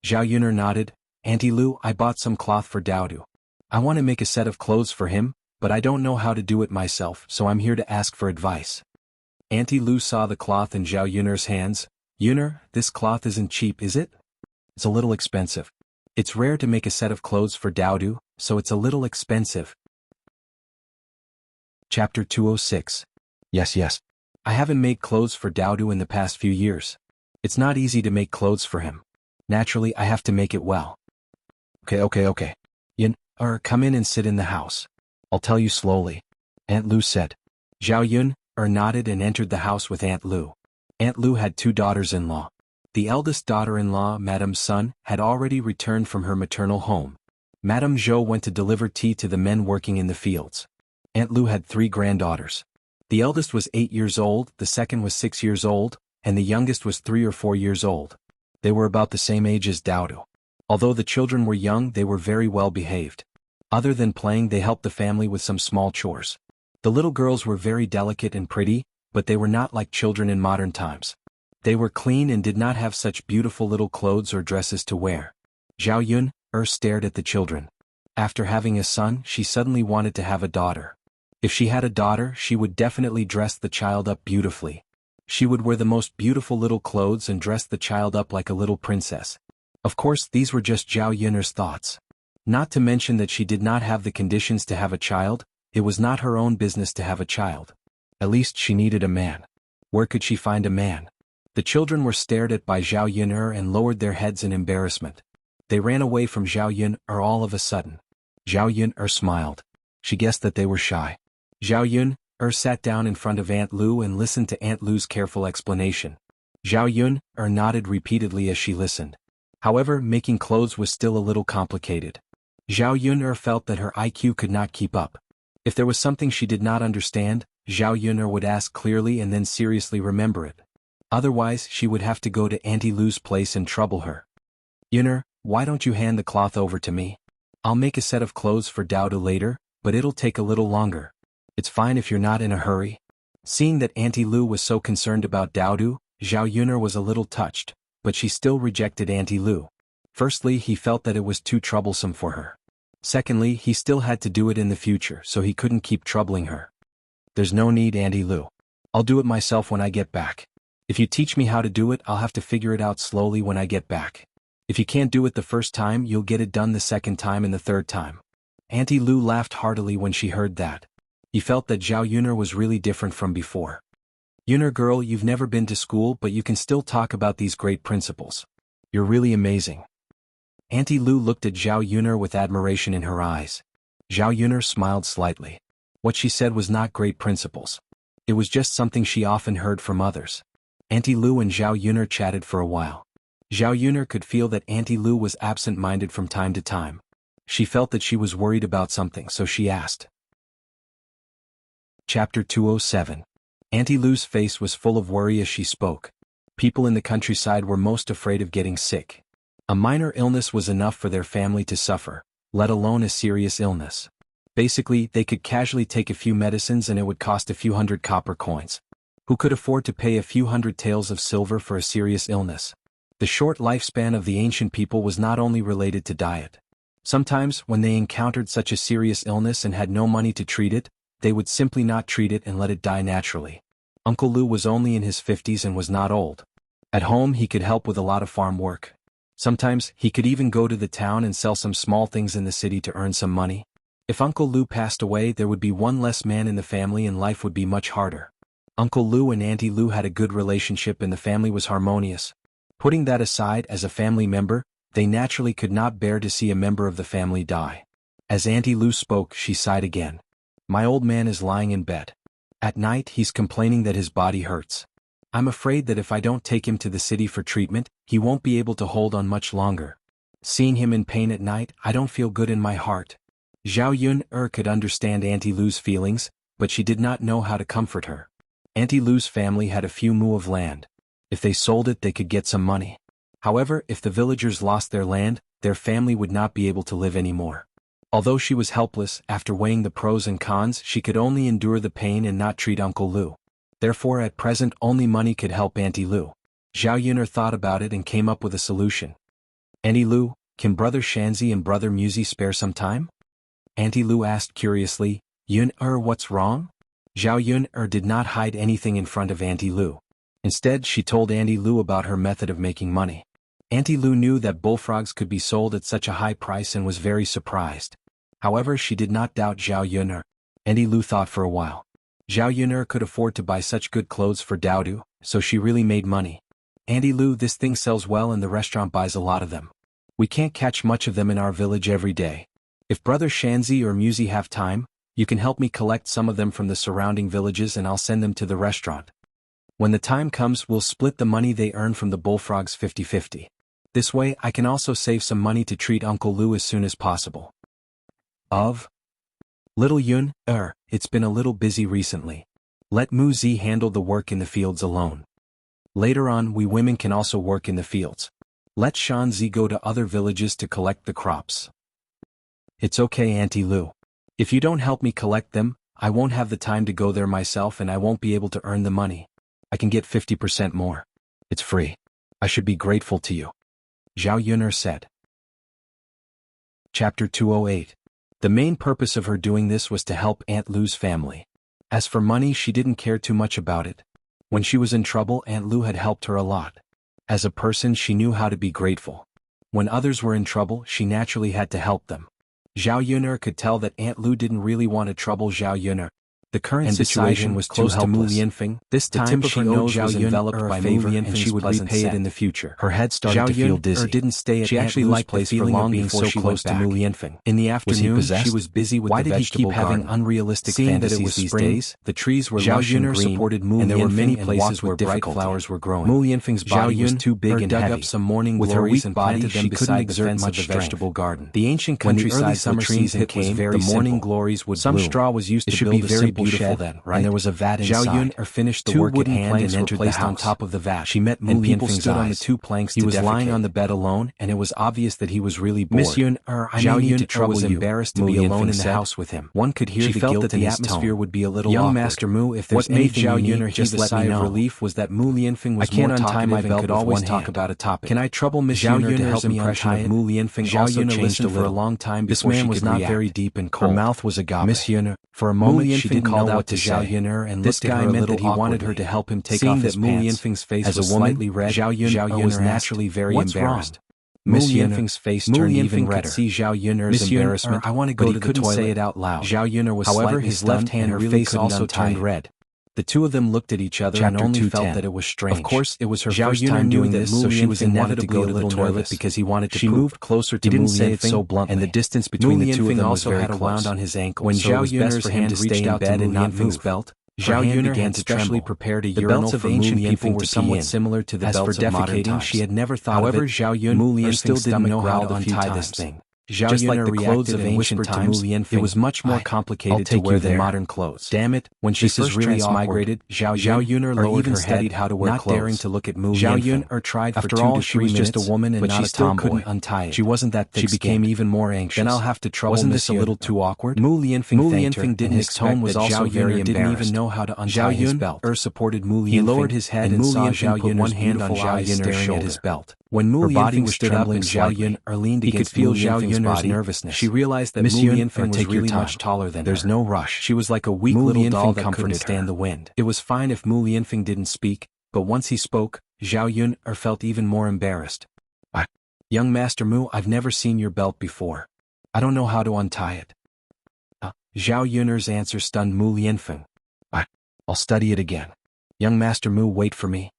Zhao Yun nodded. Auntie Lu, I bought some cloth for Daodu. I want to make a set of clothes for him, but I don't know how to do it myself, so I'm here to ask for advice. Auntie Lu saw the cloth in Zhao Yun's hands. Yun, this cloth isn't cheap, is it? It's a little expensive. It's rare to make a set of clothes for Daodu, so it's a little expensive. Chapter 206. Yes. I haven't made clothes for Daodu in the past few years. It's not easy to make clothes for him. Naturally, I have to make it well. Okay. Yun, come in and sit in the house. I'll tell you slowly. Aunt Lu said. Zhao Yun, nodded and entered the house with Aunt Lu. Aunt Lu had two daughters-in-law. The eldest daughter-in-law, Madame Sun, had already returned from her maternal home. Madame Zhou went to deliver tea to the men working in the fields. Aunt Lu had three granddaughters. The eldest was 8 years old, the second was 6 years old, and the youngest was 3 or 4 years old. They were about the same age as Daodu. Although the children were young, they were very well behaved. Other than playing, they helped the family with some small chores. The little girls were very delicate and pretty, but they were not like children in modern times. They were clean and did not have such beautiful little clothes or dresses to wear. Xiaoyun stared at the children. After having a son, she suddenly wanted to have a daughter. If she had a daughter, she would definitely dress the child up beautifully. She would wear the most beautiful little clothes and dress the child up like a little princess. Of course, these were just Zhao Yun'er's thoughts. Not to mention that she did not have the conditions to have a child. It was not her own business to have a child. At least she needed a man. Where could she find a man? The children were stared at by Zhao Yun'er and lowered their heads in embarrassment. They ran away from Zhao Yun'er all of a sudden. Zhao Yun'er smiled. She guessed that they were shy. Zhao Yun'er sat down in front of Aunt Lu and listened to Aunt Lu's careful explanation. Zhao Yun'er nodded repeatedly as she listened. However, making clothes was still a little complicated. Zhao Yun'er felt that her IQ could not keep up. If there was something she did not understand, Zhao Yun'er would ask clearly and then seriously remember it. Otherwise, she would have to go to Auntie Lu's place and trouble her. Yun'er, why don't you hand the cloth over to me? I'll make a set of clothes for Daodu later, but it'll take a little longer. It's fine if you're not in a hurry. Seeing that Auntie Lu was so concerned about Daodu, Zhao Yun'er was a little touched, but she still rejected Auntie Lu. Firstly, he felt that it was too troublesome for her. Secondly, he still had to do it in the future, so he couldn't keep troubling her. There's no need, Auntie Lu. I'll do it myself when I get back. If you teach me how to do it, I'll have to figure it out slowly when I get back. If you can't do it the first time, you'll get it done the second time and the third time. Auntie Lu laughed heartily when she heard that. He felt that Zhao Yun'er was really different from before. Yun'er girl, you've never been to school, but you can still talk about these great principles. You're really amazing. Auntie Lu looked at Zhao Yun'er with admiration in her eyes. Zhao Yun'er smiled slightly. What she said was not great principles. It was just something she often heard from others. Auntie Lu and Zhao Yun'er chatted for a while. Zhao Yun'er could feel that Auntie Lu was absent-minded from time to time. She felt that she was worried about something, so she asked. Chapter 207. Auntie Lu's face was full of worry as she spoke. People in the countryside were most afraid of getting sick. A minor illness was enough for their family to suffer, let alone a serious illness. Basically, they could casually take a few medicines and it would cost a few hundred copper coins. Who could afford to pay a few hundred taels of silver for a serious illness? The short lifespan of the ancient people was not only related to diet. Sometimes, when they encountered such a serious illness and had no money to treat it, they would simply not treat it and let it die naturally. Uncle Lu was only in his 50s and was not old. At home he could help with a lot of farm work. Sometimes, he could even go to the town and sell some small things in the city to earn some money. If Uncle Lu passed away, there would be one less man in the family and life would be much harder. Uncle Lu and Auntie Lu had a good relationship and the family was harmonious. Putting that aside, as a family member, they naturally could not bear to see a member of the family die. As Auntie Lu spoke, she sighed again. My old man is lying in bed. At night, he's complaining that his body hurts. I'm afraid that if I don't take him to the city for treatment, he won't be able to hold on much longer. Seeing him in pain at night, I don't feel good in my heart. Zhao Yun'er could understand Auntie Lu's feelings, but she did not know how to comfort her. Auntie Lu's family had a few mu of land. If they sold it, they could get some money. However, if the villagers lost their land, their family would not be able to live anymore. Although she was helpless, after weighing the pros and cons, she could only endure the pain and not treat Uncle Lu. Therefore, at present, only money could help Auntie Lu. Zhao Yun'er thought about it and came up with a solution. Auntie Lu, can Brother Shanzi and Brother Muzi spare some time? Auntie Lu asked curiously. Yun'er, what's wrong? Zhao Yun'er did not hide anything in front of Auntie Lu. Instead, she told Auntie Lu about her method of making money. Auntie Lu knew that bullfrogs could be sold at such a high price and was very surprised. However, she did not doubt Zhao Yun'er. Auntie Lu thought for a while. Zhao Yun'er could afford to buy such good clothes for Daodu, so she really made money. Auntie Lu, this thing sells well and the restaurant buys a lot of them. We can't catch much of them in our village every day. If Brother Shanzi or Muzi have time, You can help me collect some of them from the surrounding villages and I'll send them to the restaurant. When the time comes, we'll split the money they earn from the bullfrogs 50-50. This way, I can also save some money to treat Uncle Lou as soon as possible. Little Yun, it's been a little busy recently. Let Mu Zi handle the work in the fields alone. Later on, we women can also work in the fields. Let Shan Zi go to other villages to collect the crops. It's okay, Auntie Lu. If you don't help me collect them, I won't have the time to go there myself and I won't be able to earn the money. I can get 50% more. It's free. I should be grateful to you. Zhao Yuner said. Chapter 208. The main purpose of her doing this was to help Aunt Lu's family. As for money, she didn't care too much about it. When she was in trouble, Aunt Lu had helped her a lot. As a person, she knew how to be grateful. When others were in trouble, she naturally had to help them. Zhao Yuner could tell that Aunt Lu didn't really want to trouble Zhao Yuner. The current situation was close to Mu Lianfeng. This time she owed Zhao Yun enveloped by Mu Lianfeng and she would repay it in the future. Her head started to feel dizzy. Didn't stay at she actually liked the feeling of being so close to Mu Lianfeng. In the afternoon, she was busy with the vegetable garden. Why did he keep having unrealistic fantasies these days? The trees were lush and green, supported and there were many places where bright flowers were growing. Mu Lianfeng's body was too big and heavy. Up some morning with her weak body, she couldn't exert much of the vegetable garden. The ancient countryside summer season came. The morning glories would bloom. Some straw was used to build a simple shed, right? And there was a vat inside. Zhao Yun finished the work at hand and entered the house. On top of the vat. She met Mu Lianfeng's stood on the two planks. He was lying on the bed alone, and it was obvious that he was really bored. Miss Yun, Zhao Yun was embarrassed to be alone in the house with him. One could hear the guilt in his tone. Atmosphere would be a little awkward. Young Master Mu, if there's anything Zhao Yun heaved a sigh of relief was that Mu Lianfeng was more talkative and could always talk about a topic. Can I trouble Miss Yun to help me untie it? Mu Lianfeng also changed for a long time before she could react. This man was not very deep and cold. Her mouth was agape. Miss Yun, for a moment she didn't know what to say. And this guy meant that he wanted her to help him take off his pants. Mu Lianfeng's face was slightly red, Zhao Yun was naturally very embarrassed. Miss Lianfeng's face turned even redder. See Zhao Yun's embarrassment. I want to go to the toilet. Say it out loud. Zhao Yun was however, his left hand and her face also turned red. The two of them looked at each other and only felt that it was strange. Of course, it was her first time doing this, so she was inevitably to go to the toilet because he wanted to She moved closer to Mu Lianfeng, so bluntly, and the distance between the two of them was very close. Also had a wound on his ankle, when Zhao Yun's hand reached out to Mu Lianfeng's belt. Zhao Yun began to tremble. Prepared a urinal for ancient people were somewhat similar to the belts of modern times. She had never thought of it. However, Zhao Yun still didn't know how to untie this thing. Just like the clothes of ancient times, it was much more complicated to wear than modern clothes. Damn it, when she first transmigrated, Zhao Yun lowered her head, how to wear not clothes. Daring to look at Mu Lianfeng. Zhao Yun tried for 2 to 3 minutes, just a woman and but not she still couldn't untie it. She wasn't that thick. She became even more anxious. Then I'll have to trouble. Wasn't this a little too awkward? Mu Lianfeng didn't expect that Zhao Yun didn't even know how to untie his belt. Supported Mu Lianfeng. He lowered his head and saw Zhao Yun one hand on Zhao Yun staring at his belt. When Mu Lianfeng stood up and Zhao Yun leaned against Mu Lianfeng's nervousness. She realized that Mu Lianfeng was really much taller than her. There's no rush. She was like a weak little doll that couldn't stand the wind. It was fine if Mu Lianfeng didn't speak, but once he spoke, Zhao Yun felt even more embarrassed. Young Master Mu, I've never seen your belt before. I don't know how to untie it. Zhao Yun's answer stunned Mu Lianfeng. I'll study it again. Young Master Mu, wait for me.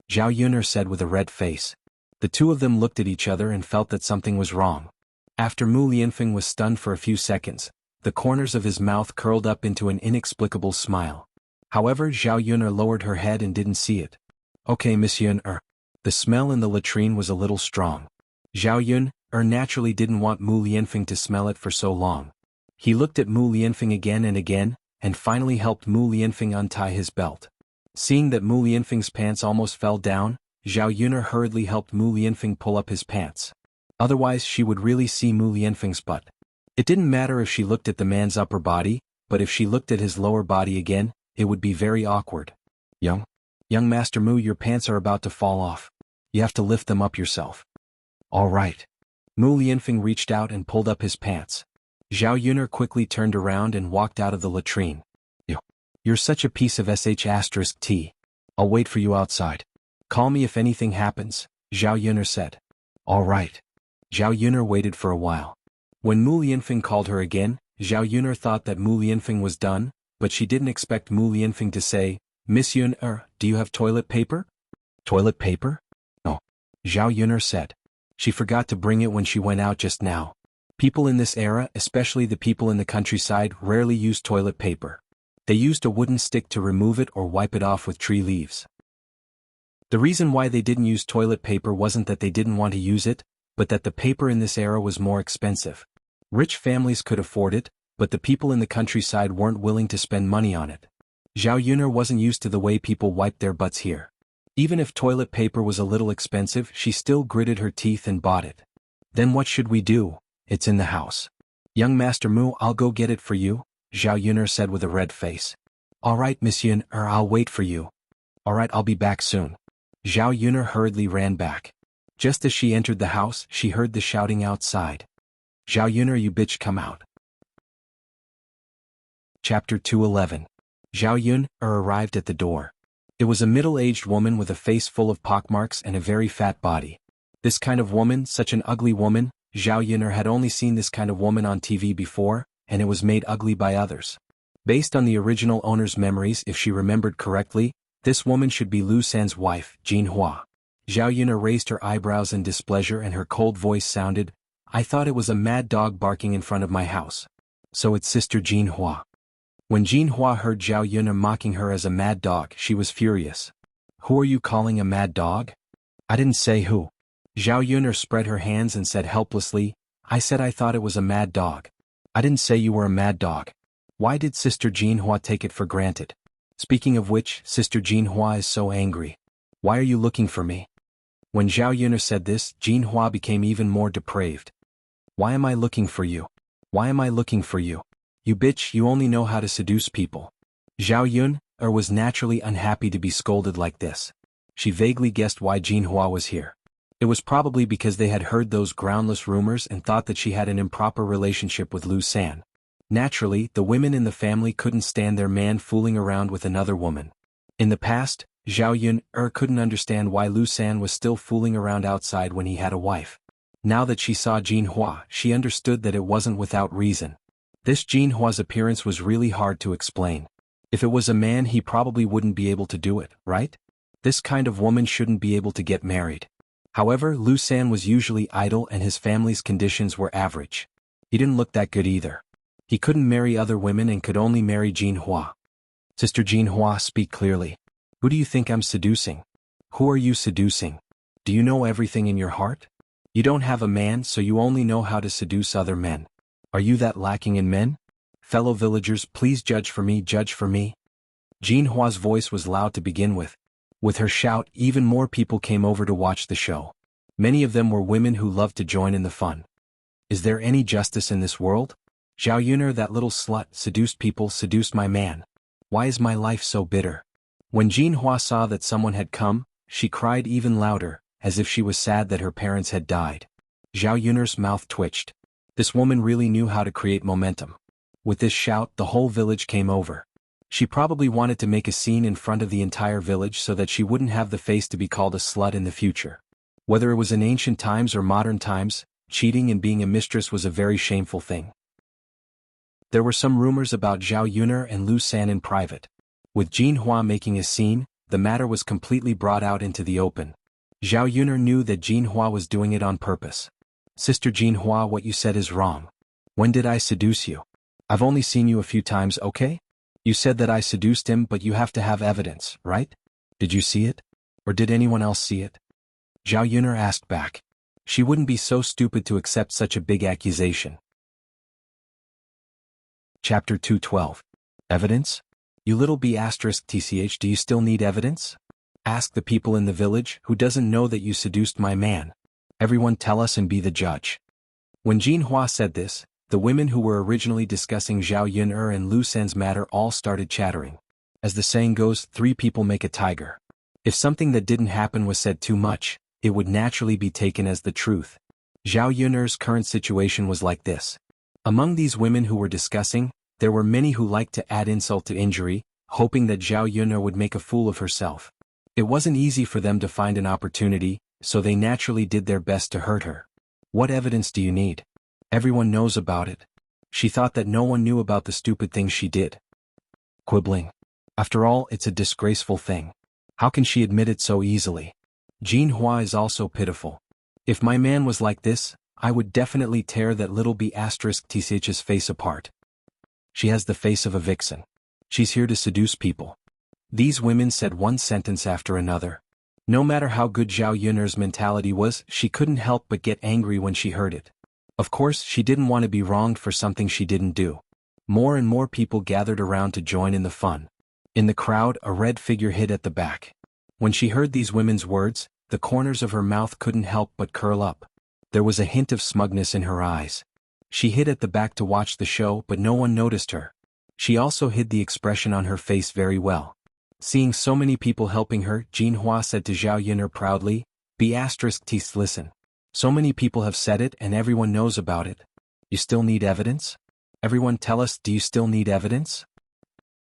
Zhao Yun said with a red face. The two of them looked at each other and felt that something was wrong. After Mu Lianfeng was stunned for a few seconds, the corners of his mouth curled up into an inexplicable smile. However, Zhao Yun lowered her head and didn't see it. Okay, Miss Yun. The smell in the latrine was a little strong. Zhao Yun naturally didn't want Mu Lianfeng to smell it for so long. He looked at Mu Lianfeng again, and finally helped Mu Lianfeng untie his belt. Seeing that Mu Lianfeng's pants almost fell down, Zhao Yun hurriedly helped Mu Lianfeng pull up his pants. Otherwise she would really see Mu Lianfeng's butt. It didn't matter if she looked at the man's upper body, but if she looked at his lower body again, it would be very awkward. Young Master Mu, your pants are about to fall off. You have to lift them up yourself. All right. Mu Lianfeng reached out and pulled up his pants. Zhao Yun quickly turned around and walked out of the latrine. You're such a piece of sh*t. I'll wait for you outside. Call me if anything happens, Zhao Yun said. All right. Zhao Yun waited for a while. When Mu Lianfeng called her again, Zhao Yun thought that Mu Lianfeng was done, but she didn't expect Mu Lianfeng to say, Miss Yun, do you have toilet paper? Toilet paper? No. Zhao Yun said. She forgot to bring it when she went out just now. People in this era, especially the people in the countryside, rarely used toilet paper. They used a wooden stick to remove it or wipe it off with tree leaves. The reason why they didn't use toilet paper wasn't that they didn't want to use it, but that the paper in this era was more expensive. Rich families could afford it, but the people in the countryside weren't willing to spend money on it. Zhao Yuner wasn't used to the way people wiped their butts here. Even if toilet paper was a little expensive, she still gritted her teeth and bought it. Then what should we do? It's in the house. Young Master Mu, I'll go get it for you, Zhao Yuner said with a red face. All right, Monsieur, I'll wait for you. All right, I'll be back soon. Zhao Yuner hurriedly ran back. Just as she entered the house, she heard the shouting outside. Zhao Yuner, you bitch, come out. Chapter 211. Zhao Yuner arrived at the door. It was a middle-aged woman with a face full of pockmarks and a very fat body. This kind of woman, such an ugly woman, Zhao Yuner had only seen this kind of woman on TV before, and it was made ugly by others. Based on the original owner's memories, if she remembered correctly, this woman should be Lu San's wife, Jianhu. Zhao Yuner raised her eyebrows in displeasure and her cold voice sounded, I thought it was a mad dog barking in front of my house. So it's Sister Jianhu. When Jianhu heard Zhao Yuner mocking her as a mad dog, she was furious. Who are you calling a mad dog? I didn't say who. Zhao Yuner spread her hands and said helplessly, I said I thought it was a mad dog. I didn't say you were a mad dog. Why did Sister Jianhu take it for granted? Speaking of which, Sister Jianhu is so angry. Why are you looking for me? When Zhao Yuner said this, Jianhu became even more depraved. Why am I looking for you? Why am I looking for you? You bitch, you only know how to seduce people. Zhao Yuner was naturally unhappy to be scolded like this. She vaguely guessed why Jianhu was here. It was probably because they had heard those groundless rumors and thought that she had an improper relationship with Lu San. Naturally, the women in the family couldn't stand their man fooling around with another woman. In the past, Zhao Yuner couldn't understand why Lu San was still fooling around outside when he had a wife. Now that she saw Jianhu, she understood that it wasn't without reason. This Jianhu's appearance was really hard to explain. If it was a man, he probably wouldn't be able to do it, right? This kind of woman shouldn't be able to get married. However, Lu San was usually idle and his family's conditions were average. He didn't look that good either. He couldn't marry other women and could only marry Jianhu. Sister Jianhu, speak clearly. Who do you think I'm seducing? Who are you seducing? Do you know everything in your heart? You don't have a man, so you only know how to seduce other men. Are you that lacking in men? Fellow villagers, please judge for me, judge for me. Jianhu's voice was loud to begin with. With her shout, even more people came over to watch the show. Many of them were women who loved to join in the fun. Is there any justice in this world? Zhao Yuner, that little slut, seduced people, seduced my man. Why is my life so bitter? When Jianhu saw that someone had come, she cried even louder, as if she was sad that her parents had died. Zhao Yuner's mouth twitched. This woman really knew how to create momentum. With this shout, the whole village came over. She probably wanted to make a scene in front of the entire village so that she wouldn't have the face to be called a slut in the future. Whether it was in ancient times or modern times, cheating and being a mistress was a very shameful thing. There were some rumors about Zhao Yuner and Lu San in private. With Jianhu making a scene, the matter was completely brought out into the open. Zhao Yuner knew that Jianhu was doing it on purpose. Sister Jianhu, what you said is wrong. When did I seduce you? I've only seen you a few times, okay? You said that I seduced him, but you have to have evidence, right? Did you see it? Or did anyone else see it? Zhao Yuner asked back. She wouldn't be so stupid to accept such a big accusation. Chapter 212. Evidence? You little b*tch, do you still need evidence? Ask the people in the village, who doesn't know that you seduced my man. Everyone tell us and be the judge. When Jianhu said this, the women who were originally discussing Zhao Yuner and Lu San's matter all started chattering. As the saying goes, 3 people make a tiger. If something that didn't happen was said too much, it would naturally be taken as the truth. Zhao Yuner's current situation was like this. Among these women who were discussing, there were many who liked to add insult to injury, hoping that Zhao Yuner would make a fool of herself. It wasn't easy for them to find an opportunity, so they naturally did their best to hurt her. What evidence do you need? Everyone knows about it. She thought that no one knew about the stupid things she did. Quibbling. After all, it's a disgraceful thing. How can she admit it so easily? Jianhu is also pitiful. If my man was like this, I would definitely tear that little b*tsh's face apart. She has the face of a vixen. She's here to seduce people. These women said one sentence after another. No matter how good Zhao Yun'er's mentality was, she couldn't help but get angry when she heard it. Of course, she didn't want to be wronged for something she didn't do. More and more people gathered around to join in the fun. In the crowd, a red figure hid at the back. When she heard these women's words, the corners of her mouth couldn't help but curl up. There was a hint of smugness in her eyes. She hid at the back to watch the show, but no one noticed her. She also hid the expression on her face very well. Seeing so many people helping her, Jianhu said to Zhao Yun'er proudly, b*t's listen. So many people have said it and everyone knows about it. You still need evidence? Everyone tell us, do you still need evidence?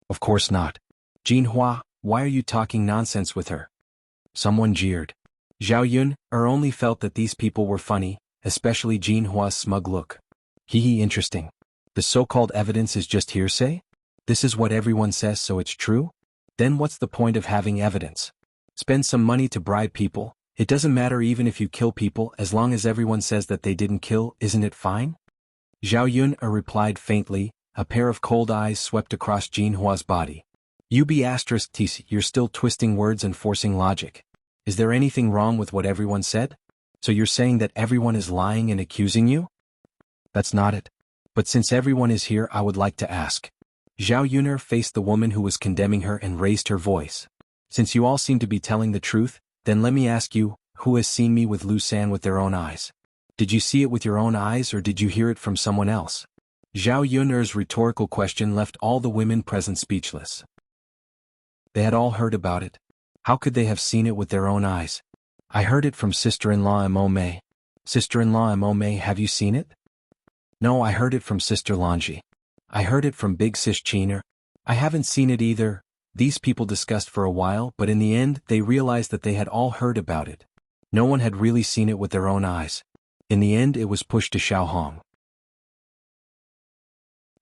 Of course not. Jianhu, why are you talking nonsense with her? Someone jeered. Zhao Yun'er only felt that these people were funny, especially Jianhua's smug look. Hee interesting. The so-called evidence is just hearsay? This is what everyone says, so it's true? Then what's the point of having evidence? Spend some money to bribe people. It doesn't matter even if you kill people, as long as everyone says that they didn't kill, isn't it fine? Zhao Yun'er replied faintly. A pair of cold eyes swept across Jianhua's body. You b*t's, you're still twisting words and forcing logic. Is there anything wrong with what everyone said? So you're saying that everyone is lying and accusing you? That's not it. But since everyone is here, I would like to ask. Zhao Yun'er faced the woman who was condemning her and raised her voice. Since you all seem to be telling the truth, then let me ask you, who has seen me with Lu San with their own eyes? Did you see it with your own eyes or did you hear it from someone else? Zhao Yun'er's rhetorical question left all the women present speechless. They had all heard about it. How could they have seen it with their own eyes? I heard it from sister-in-law Mo Mei. Sister-in-law Mo Mei, have you seen it? No, I heard it from Sister Lanji. I heard it from Big Sis Chiner. I haven't seen it either. These people discussed for a while, but in the end, they realized that they had all heard about it. No one had really seen it with their own eyes. In the end, it was pushed to Xiaohong.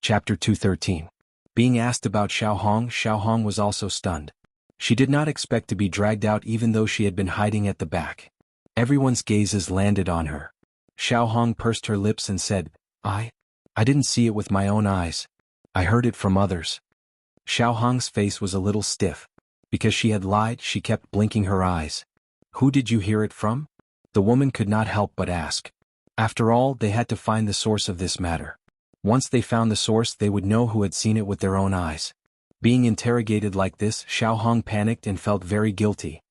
Chapter 213. Being asked about Xiaohong was also stunned. She did not expect to be dragged out even though she had been hiding at the back. Everyone's gazes landed on her. Xiaohong pursed her lips and said, I didn't see it with my own eyes. I heard it from others. Xiaohong's face was a little stiff. Because she had lied, she kept blinking her eyes. Who did you hear it from? The woman could not help but ask. After all, they had to find the source of this matter. Once they found the source, they would know who had seen it with their own eyes. Being interrogated like this, Xiaohong panicked and felt very guilty.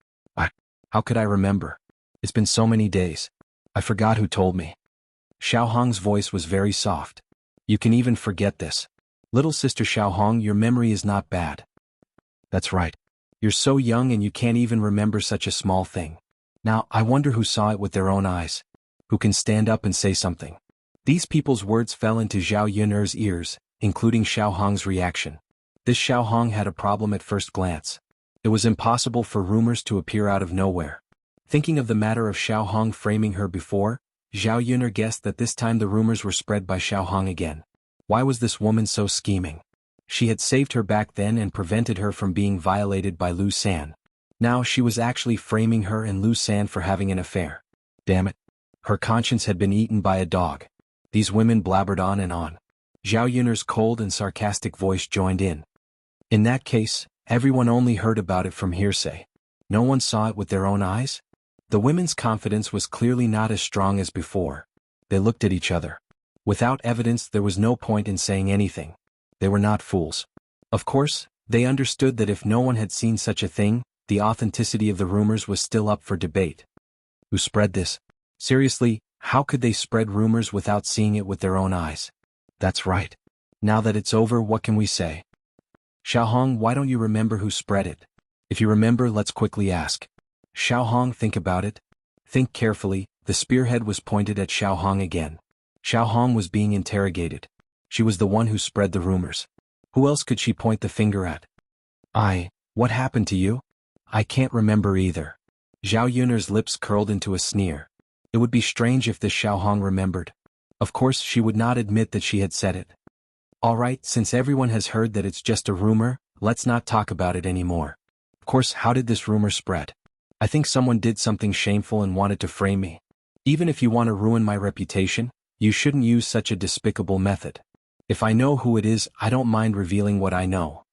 How could I remember? It's been so many days. I forgot who told me. Xiaohong's voice was very soft. You can even forget this. Little sister Xiaohong, your memory is not bad. That's right. You're so young and you can't even remember such a small thing. Now, I wonder who saw it with their own eyes. Who can stand up and say something? These people's words fell into Zhao Yun'er's ears, including Xiaohong's reaction. This Xiaohong had a problem at first glance. It was impossible for rumors to appear out of nowhere. Thinking of the matter of Xiaohong framing her before, Zhao Yun'er guessed that this time the rumors were spread by Xiaohong again. Why was this woman so scheming? She had saved her back then and prevented her from being violated by Lu San. Now she was actually framing her and Lu San for having an affair. Damn it. Her conscience had been eaten by a dog. These women blabbered on and on. Zhao Yun'er's cold and sarcastic voice joined in. In that case, everyone only heard about it from hearsay. No one saw it with their own eyes? The women's confidence was clearly not as strong as before. They looked at each other. Without evidence, there was no point in saying anything. They were not fools. Of course, they understood that if no one had seen such a thing, the authenticity of the rumors was still up for debate. Who spread this? Seriously, how could they spread rumors without seeing it with their own eyes? That's right. Now that it's over, what can we say? Xiaohong, why don't you remember who spread it? If you remember, let's quickly ask. Xiaohong, think about it. Think carefully. The spearhead was pointed at Xiaohong again. Xiaohong was being interrogated. She was the one who spread the rumors. Who else could she point the finger at? What happened to you? I can't remember either. Zhao Yun'er's lips curled into a sneer. It would be strange if this Xiaohong remembered. Of course, she would not admit that she had said it. All right, since everyone has heard that it's just a rumor, let's not talk about it anymore. Of course, how did this rumor spread? I think someone did something shameful and wanted to frame me. Even if you want to ruin my reputation, you shouldn't use such a despicable method. If I know who it is, I don't mind revealing what I know.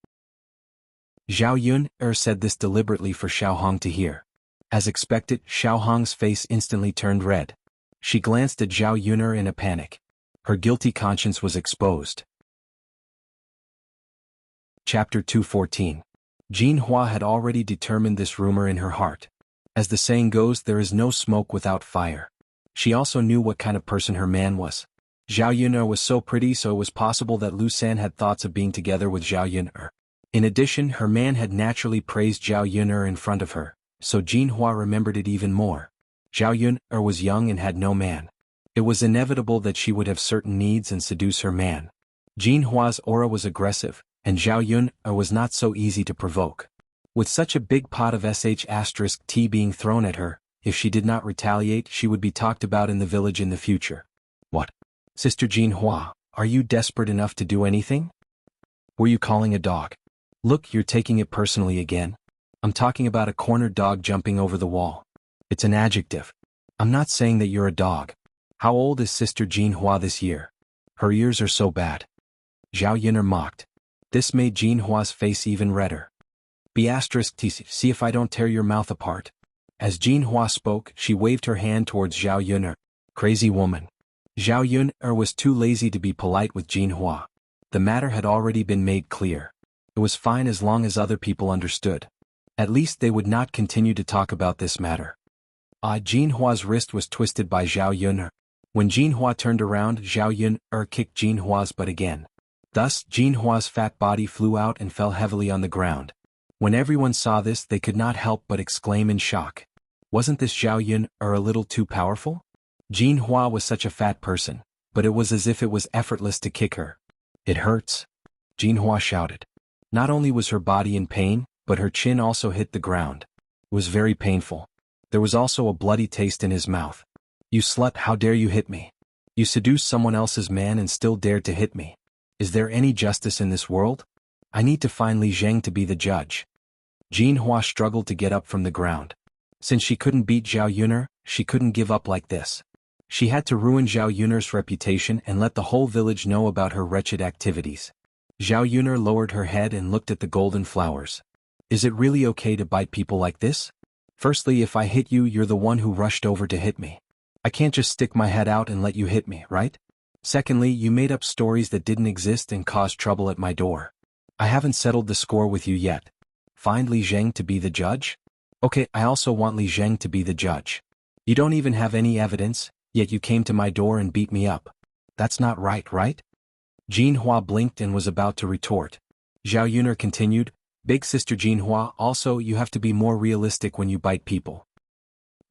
Xiaoyun said this deliberately for Xiaohong to hear. As expected, Xiaohong's face instantly turned red. She glanced at Zhao Yuner in a panic. Her guilty conscience was exposed. Chapter 214. Jianhua had already determined this rumor in her heart. As the saying goes, there is no smoke without fire. She also knew what kind of person her man was. Zhao Yuner was so pretty, so it was possible that Lu San had thoughts of being together with Zhao Yuner. In addition, her man had naturally praised Zhao Yuner in front of her, so Jianhua remembered it even more. Zhao Yuner was young and had no man. It was inevitable that she would have certain needs and seduce her man. Jianhua's aura was aggressive, and Zhao Yuner was not so easy to provoke. With such a big pot of sh*t being thrown at her, if she did not retaliate, she would be talked about in the village in the future. What? Sister Jianhua, are you desperate enough to do anything? Were you calling a dog? Look, you're taking it personally again. I'm talking about a cornered dog jumping over the wall. It's an adjective. I'm not saying that you're a dog. How old is Sister Jianhua this year? Her ears are so bad. Zhao Yuner mocked. This made Jianhua's face even redder. See if I don't tear your mouth apart. As Jianhua spoke, she waved her hand towards Zhao Yuner. Crazy woman. Zhao Yuner was too lazy to be polite with Jianhua. The matter had already been made clear. It was fine as long as other people understood. At least they would not continue to talk about this matter. Jianhua's wrist was twisted by Zhao Yuner. When Jianhua turned around, Zhao Yuner kicked Jianhua's butt again. Thus, Jianhua's fat body flew out and fell heavily on the ground. When everyone saw this, they could not help but exclaim in shock. Wasn't this Zhao Yuner a little too powerful? Jianhua was such a fat person, but it was as if it was effortless to kick her. It hurts, Jianhua shouted. Not only was her body in pain, but her chin also hit the ground. It was very painful. There was also a bloody taste in his mouth. You slut, how dare you hit me? You seduced someone else's man and still dared to hit me. Is there any justice in this world? I need to find Li Zheng to be the judge. Jianhua struggled to get up from the ground. Since she couldn't beat Zhao Yuner, she couldn't give up like this. She had to ruin Zhao Yuner's reputation and let the whole village know about her wretched activities. Zhao Yuner lowered her head and looked at the golden flowers. Is it really okay to bite people like this? Firstly, if I hit you, you're the one who rushed over to hit me. I can't just stick my head out and let you hit me, right? Secondly, you made up stories that didn't exist and caused trouble at my door. I haven't settled the score with you yet. Find Li Zheng to be the judge? Okay, I also want Li Zheng to be the judge. You don't even have any evidence, yet you came to my door and beat me up. That's not right, right? Jianhua blinked and was about to retort. Zhao Yuner continued, Big Sister Jianhua, also you have to be more realistic when you bite people.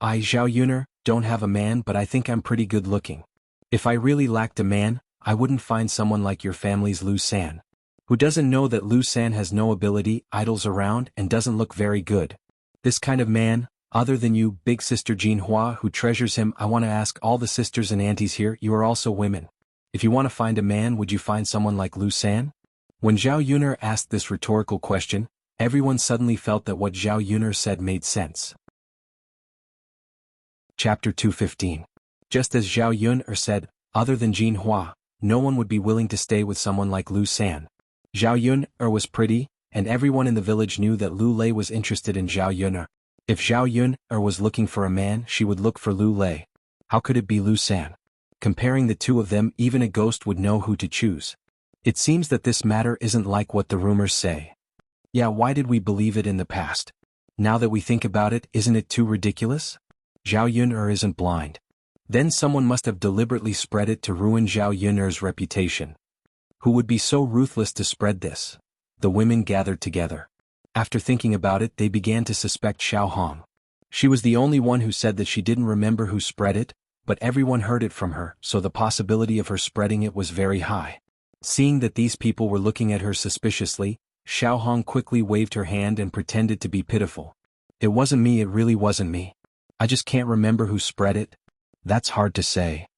I, Zhao Yuner, don't have a man, but I think I'm pretty good looking. If I really lacked a man, I wouldn't find someone like your family's Lu San. Who doesn't know that Lu San has no ability, idles around, and doesn't look very good? This kind of man, other than you, Big Sister Jianhua, who treasures him. I want to ask all the sisters and aunties here, you are also women. If you want to find a man, would you find someone like Lu San? When Zhao Yuner asked this rhetorical question, everyone suddenly felt that what Zhao Yuner said made sense. Chapter 215. Just as Zhao Yuner said, other than Jianhua, no one would be willing to stay with someone like Lu San. Zhao Yuner was pretty, and everyone in the village knew that Lu Lei was interested in Zhao Yuner. If Zhao Yuner was looking for a man, she would look for Lu Lei. How could it be Lu San? Comparing the two of them, even a ghost would know who to choose. It seems that this matter isn't like what the rumors say. Yeah, why did we believe it in the past? Now that we think about it, isn't it too ridiculous? Zhao Yuner isn't blind. Then someone must have deliberately spread it to ruin Zhao Yuner's reputation. Who would be so ruthless to spread this? The women gathered together. After thinking about it, they began to suspect Xiaohong. She was the only one who said that she didn't remember who spread it, but everyone heard it from her, so the possibility of her spreading it was very high. Seeing that these people were looking at her suspiciously, Xiaohong quickly waved her hand and pretended to be pitiful. It wasn't me, it really wasn't me. I just can't remember who spread it. That's hard to say.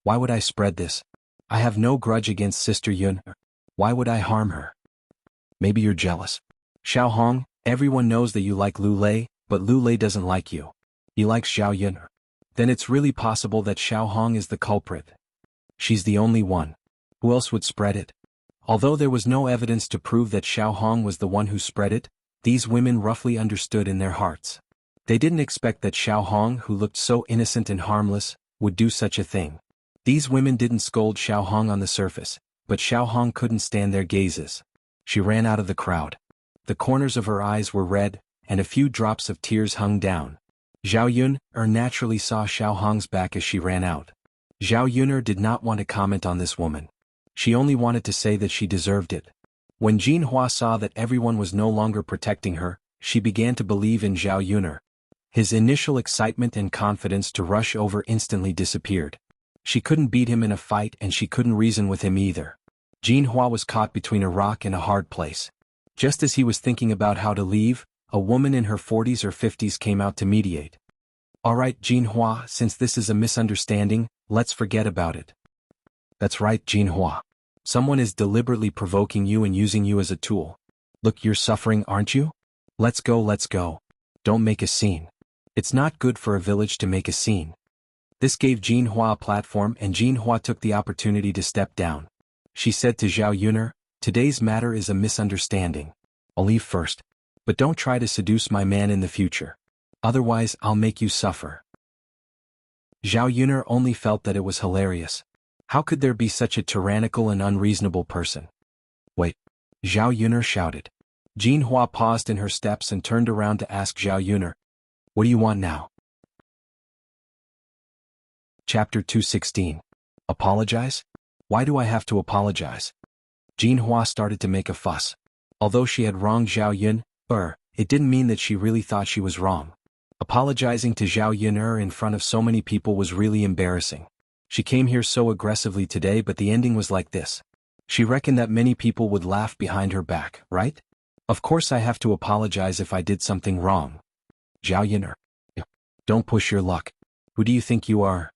Why would I spread this? I have no grudge against Sister Yun. Why would I harm her? Maybe you're jealous. Xiaohong, everyone knows that you like Lu Lei, but Lu Lei doesn't like you. He likes Zhao Yun. Then it's really possible that Xuanhuan is the culprit. She's the only one. Who else would spread it? Although there was no evidence to prove that Xuanhuan was the one who spread it, these women roughly understood in their hearts. They didn't expect that Xuanhuan, who looked so innocent and harmless, would do such a thing. These women didn't scold Xuanhuan on the surface, but Xuanhuan couldn't stand their gazes. She ran out of the crowd. The corners of her eyes were red, and a few drops of tears hung down. Zhao Yun naturally saw Xuanhuan's back as she ran out. Zhao Yun did not want to comment on this woman. She only wanted to say that she deserved it. When Jianhu saw that everyone was no longer protecting her, she began to believe in Zhao Yun. His initial excitement and confidence to rush over instantly disappeared. She couldn't beat him in a fight and she couldn't reason with him either. Jianhu was caught between a rock and a hard place. Just as he was thinking about how to leave, a woman in her 40s or 50s came out to mediate. Alright Jianhu, since this is a misunderstanding, let's forget about it. That's right Jianhu. Someone is deliberately provoking you and using you as a tool. Look, you're suffering, aren't you? Let's go, let's go. Don't make a scene. It's not good for a village to make a scene. This gave Jianhu a platform and Jianhu took the opportunity to step down. She said to Zhao Yun, today's matter is a misunderstanding. I'll leave first. But don't try to seduce my man in the future. Otherwise I'll make you suffer. Zhao Yun only felt that it was hilarious. How could there be such a tyrannical and unreasonable person? Wait. Zhao Yun shouted. Jianhu paused in her steps and turned around to ask Zhao Yun, what do you want now? Chapter 216. Apologize? Why do I have to apologize? Jianhu started to make a fuss. Although she had wronged Zhao Yun, it didn't mean that she really thought she was wrong. Apologizing to Zhao Yun in front of so many people was really embarrassing. She came here so aggressively today, but the ending was like this. She reckoned that many people would laugh behind her back, right? Of course I have to apologize if I did something wrong. Zhao Yun. Don't push your luck. Who do you think you are?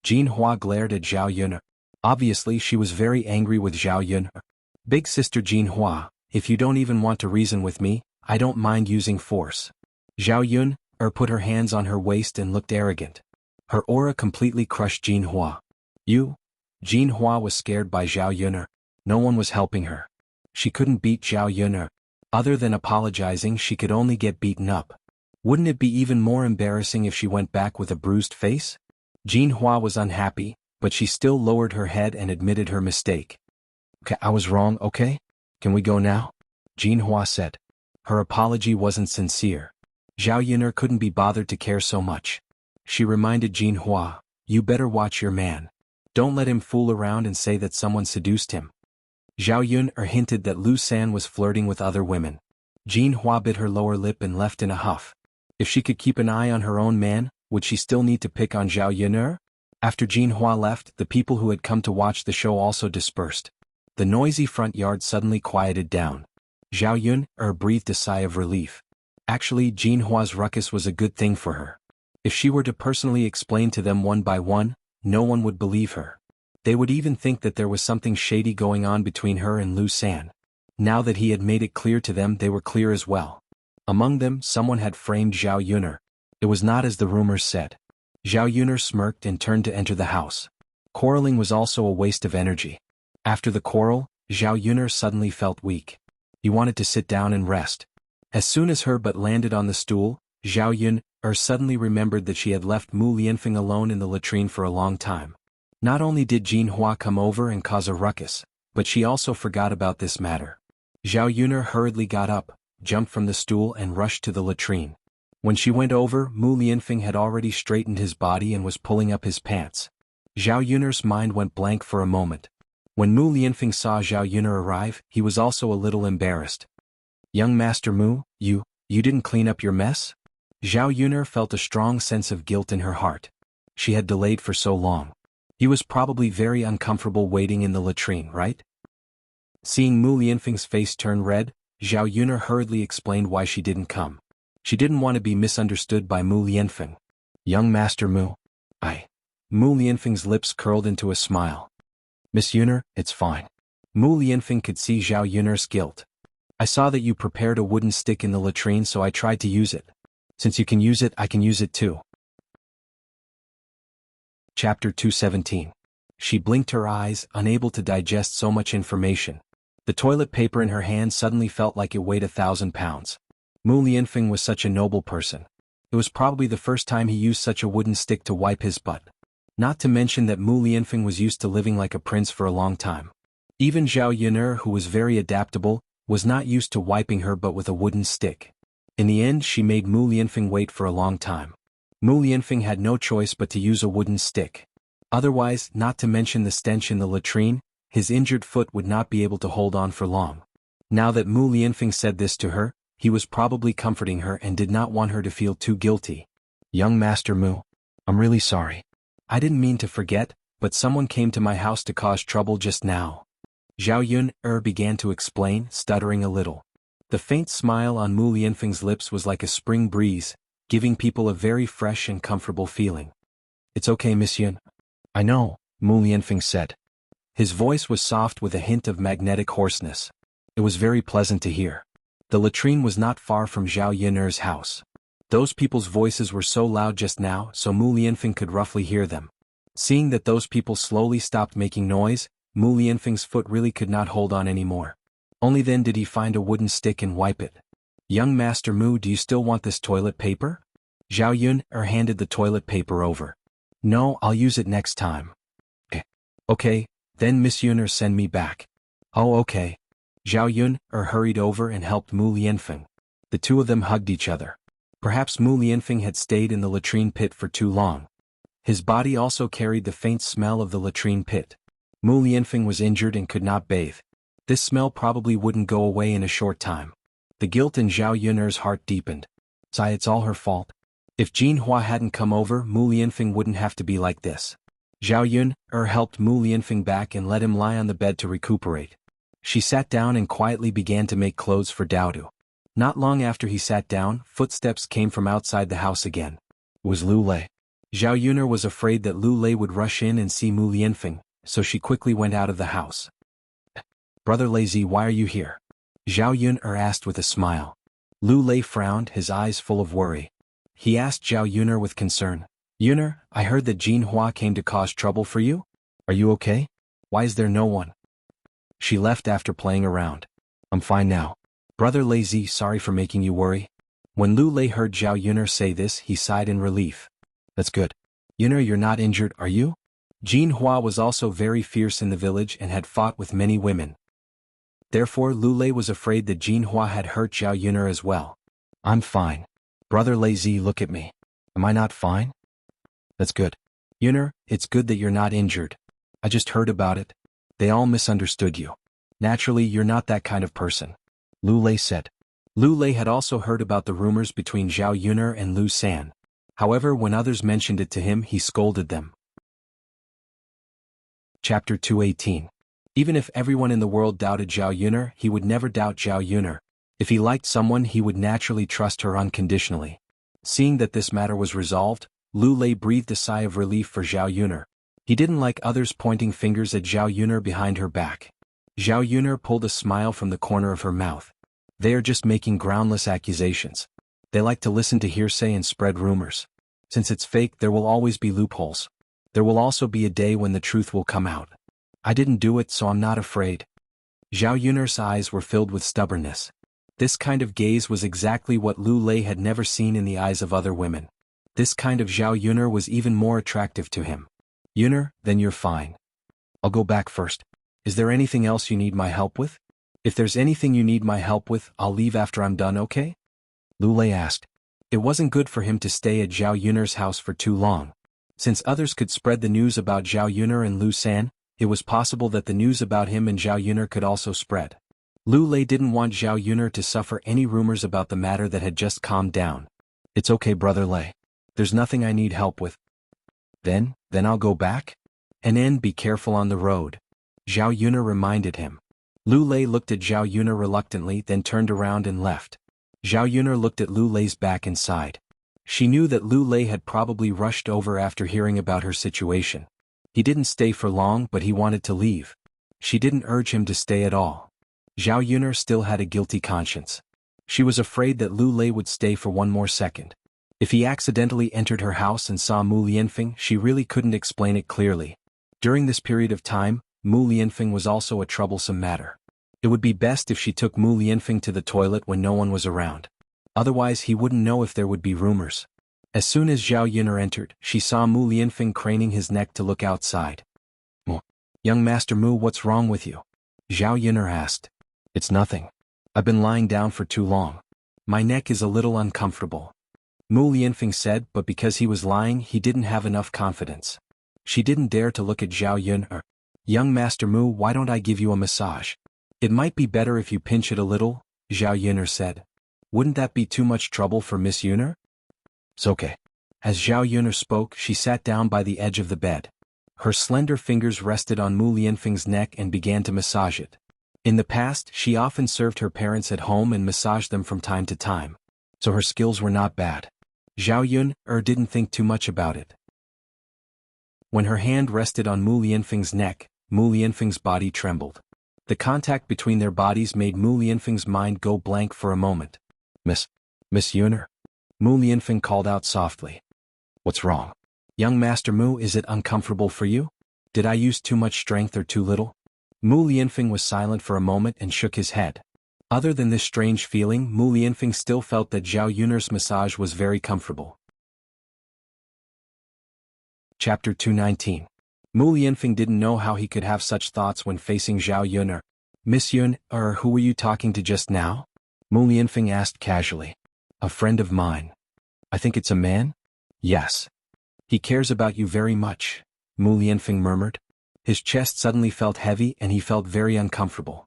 Jianhu glared at Zhao Yun. Obviously she was very angry with Zhao Yun. Big sister Jianhu, if you don't even want to reason with me, I don't mind using force. Zhao Yun put her hands on her waist and looked arrogant. Her aura completely crushed Jianhu. You? Jianhu was scared by Zhao Yun. No one was helping her. She couldn't beat Zhao Yun. Other than apologizing, she could only get beaten up. Wouldn't it be even more embarrassing if she went back with a bruised face? Jianhu was unhappy, but she still lowered her head and admitted her mistake. Okay, I was wrong, okay? Can we go now? Jianhu said. Her apology wasn't sincere. Zhao Yun couldn't be bothered to care so much. She reminded Jianhu, you better watch your man. Don't let him fool around and say that someone seduced him. Zhao Yun hinted that Lu San was flirting with other women. Jianhu bit her lower lip and left in a huff. If she could keep an eye on her own man, would she still need to pick on Zhao Yun? After Jianhu left, the people who had come to watch the show also dispersed. The noisy front yard suddenly quieted down. Zhao Yun breathed a sigh of relief. Actually, Jianhua's ruckus was a good thing for her. If she were to personally explain to them one by one, no one would believe her. They would even think that there was something shady going on between her and Lu San. Now that he had made it clear to them, they were clear as well. Among them, someone had framed Zhao Yun. It was not as the rumors said. Zhao Yun smirked and turned to enter the house. Quarreling was also a waste of energy. After the quarrel, Zhao Yun suddenly felt weak. He wanted to sit down and rest. As soon as her butt landed on the stool, Zhao Yun suddenly remembered that she had left Mu Lianfeng alone in the latrine for a long time. Not only did Jianhu come over and cause a ruckus, but she also forgot about this matter. Zhao Yun hurriedly got up, jumped from the stool and rushed to the latrine. When she went over, Mu Lianfeng had already straightened his body and was pulling up his pants. Zhao Yun's mind went blank for a moment. When Mu Lianfeng saw Zhao Yun arrive, he was also a little embarrassed. Young Master Mu, you didn't clean up your mess? Zhao Yun felt a strong sense of guilt in her heart. She had delayed for so long. He was probably very uncomfortable waiting in the latrine, right? Seeing Mu Lianfeng's face turn red, Zhao Yun hurriedly explained why she didn't come. She didn't want to be misunderstood by Mu Lianfeng. Young Master Mu. Mu Lianfeng's lips curled into a smile. Miss Yun, it's fine. Mu Lianfeng could see Zhao Yun's guilt. I saw that you prepared a wooden stick in the latrine, so I tried to use it. Since you can use it, I can use it too. Chapter 217. She blinked her eyes, unable to digest so much information. The toilet paper in her hand suddenly felt like it weighed 1,000 pounds. Mu Lianfeng was such a noble person. It was probably the first time he used such a wooden stick to wipe his butt. Not to mention that Mu Lianfeng was used to living like a prince for a long time. Even Zhao Yuner, who was very adaptable, was not used to wiping her but with a wooden stick. In the end, she made Mu Lianfeng wait for a long time. Mu Lianfeng had no choice but to use a wooden stick. Otherwise, not to mention the stench in the latrine, his injured foot would not be able to hold on for long. Now that Mu Lianfeng said this to her, he was probably comforting her and did not want her to feel too guilty. Young Master Mu, I'm really sorry. I didn't mean to forget, but someone came to my house to cause trouble just now. Zhao Yun began to explain, stuttering a little. The faint smile on Mu Lianfeng's lips was like a spring breeze, giving people a very fresh and comfortable feeling. It's okay, Miss Yun. I know, Mu Lianfeng said. His voice was soft with a hint of magnetic hoarseness. It was very pleasant to hear. The latrine was not far from Zhao Yuner's house. Those people's voices were so loud just now, so Mu Lianfeng could roughly hear them. Seeing that those people slowly stopped making noise, Mu Lianfeng's foot really could not hold on anymore. Only then did he find a wooden stick and wipe it. Young Master Mu, do you still want this toilet paper? Zhao Yun handed the toilet paper over. No, I'll use it next time. Okay, then Miss Yuner send me back. Oh okay. Zhao Yun hurried over and helped Mu Lianfeng. The two of them hugged each other. Perhaps Mu Lianfeng had stayed in the latrine pit for too long. His body also carried the faint smell of the latrine pit. Mu Lianfeng was injured and could not bathe. This smell probably wouldn't go away in a short time. The guilt in Zhao Yuner's heart deepened. It's all her fault. If Jianhu hadn't come over, Mu Lianfeng wouldn't have to be like this. Zhao Yun helped Mu Lianfeng back and let him lie on the bed to recuperate. She sat down and quietly began to make clothes for Daodu. Not long after he sat down, footsteps came from outside the house again. It was Lu Lei. Zhao Yuner was afraid that Lu Lei would rush in and see Mu Lianfeng, so she quickly went out of the house. Brother Lazy, why are you here? Zhao Yun asked with a smile. Lu Lei frowned, his eyes full of worry. He asked Zhao Yuner with concern. Yuner, I heard that Jianhu came to cause trouble for you? Are you okay? Why is there no one? She left after playing around. I'm fine now. Brother Lazy, sorry for making you worry. When Lu Lei heard Zhao Yuner say this, he sighed in relief. That's good. Yuner, you're not injured, are you? Jianhu was also very fierce in the village and had fought with many women. Therefore Lu Lei was afraid that Jianhu had hurt Zhao Yuner as well. I'm fine. Brother Lazy, look at me. Am I not fine? That's good. Yuner, it's good that you're not injured. I just heard about it. They all misunderstood you. Naturally, you're not that kind of person. Lu Lei said. Lu Lei had also heard about the rumors between Zhao Yuner and Lu San. However, when others mentioned it to him, he scolded them. Chapter 218. Even if everyone in the world doubted Zhao Yuner, he would never doubt Zhao Yuner. If he liked someone, he would naturally trust her unconditionally. Seeing that this matter was resolved, Lu Lei breathed a sigh of relief for Zhao Yuner. He didn't like others pointing fingers at Zhao Yuner behind her back. Zhao Yuner pulled a smile from the corner of her mouth. They are just making groundless accusations. They like to listen to hearsay and spread rumors. Since it's fake, there will always be loopholes. There will also be a day when the truth will come out. I didn't do it, so I'm not afraid. Zhao Yuner's eyes were filled with stubbornness. This kind of gaze was exactly what Lu Lei had never seen in the eyes of other women. This kind of Zhao Yuner was even more attractive to him. Yuner, then you're fine. I'll go back first. Is there anything else you need my help with? If there's anything you need my help with, I'll leave after I'm done, okay? Lu Lei asked. It wasn't good for him to stay at Zhao Yuner's house for too long. Since others could spread the news about Zhao Yuner and Lu San, it was possible that the news about him and Zhao Yuner could also spread. Lu Lei didn't want Zhao Yuner to suffer any rumors about the matter that had just calmed down. It's okay, Brother Lei. There's nothing I need help with. Then I'll go back? And be careful on the road. Zhao Yuner reminded him. Lu Lei looked at Zhao Yuner reluctantly, then turned around and left. Zhao Yuner looked at Lu Lei's back and sighed. She knew that Lu Lei had probably rushed over after hearing about her situation. He didn't stay for long, but he wanted to leave. She didn't urge him to stay at all. Zhao Yuner still had a guilty conscience. She was afraid that Lu Lei would stay for one more second. If he accidentally entered her house and saw Mu Lianfeng, she really couldn't explain it clearly. During this period of time, Mu Lianfeng was also a troublesome matter. It would be best if she took Mu Lianfeng to the toilet when no one was around. Otherwise he wouldn't know if there would be rumors. As soon as Zhao Yuner entered, she saw Mu Lianfeng craning his neck to look outside. Young Master Mu, what's wrong with you? Zhao Yuner asked. It's nothing. I've been lying down for too long. My neck is a little uncomfortable. Mu Lianfeng said, but because he was lying he didn't have enough confidence. She didn't dare to look at Zhao Yuner. Young Master Mu, why don't I give you a massage? It might be better if you pinch it a little, Zhao Yuner said. Wouldn't that be too much trouble for Miss Yuner? It's okay. As Zhao Yuner spoke, she sat down by the edge of the bed. Her slender fingers rested on Mu Lianfeng's neck and began to massage it. In the past, she often served her parents at home and massaged them from time to time. So her skills were not bad. Zhao Yuner didn't think too much about it. When her hand rested on Mu Lianfeng's neck, Mu Lianfeng's body trembled. The contact between their bodies made Mu Lianfeng's mind go blank for a moment. Miss Yuner? Mu Lianfeng called out softly. What's wrong? Young Master Mu, is it uncomfortable for you? Did I use too much strength or too little? Mu Lianfeng was silent for a moment and shook his head. Other than this strange feeling, Mu Lianfeng still felt that Zhao Yuner's massage was very comfortable. Chapter 219. Mu Lianfeng didn't know how he could have such thoughts when facing Zhao Yuner. Miss Yuner, who were you talking to just now? Mu Lianfeng asked casually. A friend of mine. I think it's a man? Yes. He cares about you very much, Mu Lianfeng murmured. His chest suddenly felt heavy and he felt very uncomfortable.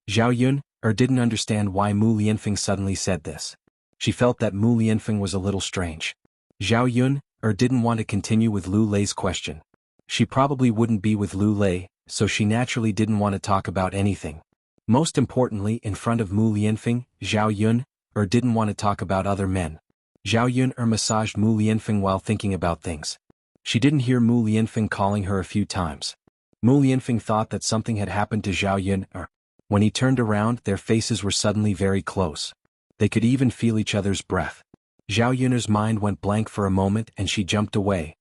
Zhao Yuner didn't understand why Mu Lianfeng suddenly said this. She felt that Mu Lianfeng was a little strange. Zhao Yuner didn't want to continue with Lu Lei's question. She probably wouldn't be with Lu Lei, so she naturally didn't want to talk about anything. Most importantly, in front of Mu Lianfeng, Zhao Yuner didn't want to talk about other men. Zhao Yuner massaged Mu Lianfeng while thinking about things. She didn't hear Mu Lianfeng calling her a few times. Mu Lianfeng thought that something had happened to Zhao Yuner. When he turned around, their faces were suddenly very close. They could even feel each other's breath. Zhao Yuner's mind went blank for a moment and she jumped away.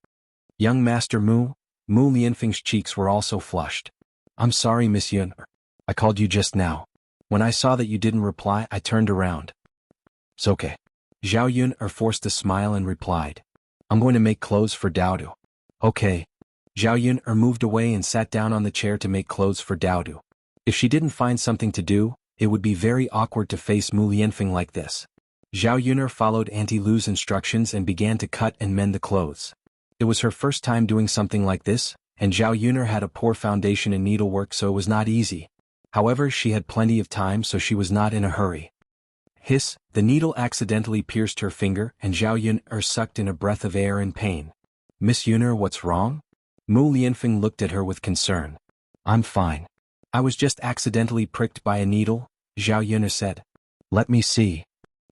Young Master Mu Lianfeng's cheeks were also flushed. I'm sorry, Miss Yuner. I called you just now. When I saw that you didn't reply, I turned around. It's okay. Zhao Yuner forced a smile and replied. I'm going to make clothes for Daodu. Okay. Zhao Yuner moved away and sat down on the chair to make clothes for Daodu. If she didn't find something to do, it would be very awkward to face Mu Lianfeng like this. Zhao Yuner followed Auntie Lu's instructions and began to cut and mend the clothes. It was her first time doing something like this, and Zhao Yuner had a poor foundation in needlework, so it was not easy. However, she had plenty of time, so she was not in a hurry. Hiss, the needle accidentally pierced her finger and Zhao Yuner sucked in a breath of air in pain. Miss Yuner, what's wrong? Mu Lianfeng looked at her with concern. I'm fine. I was just accidentally pricked by a needle, Zhao Yuner said. Let me see.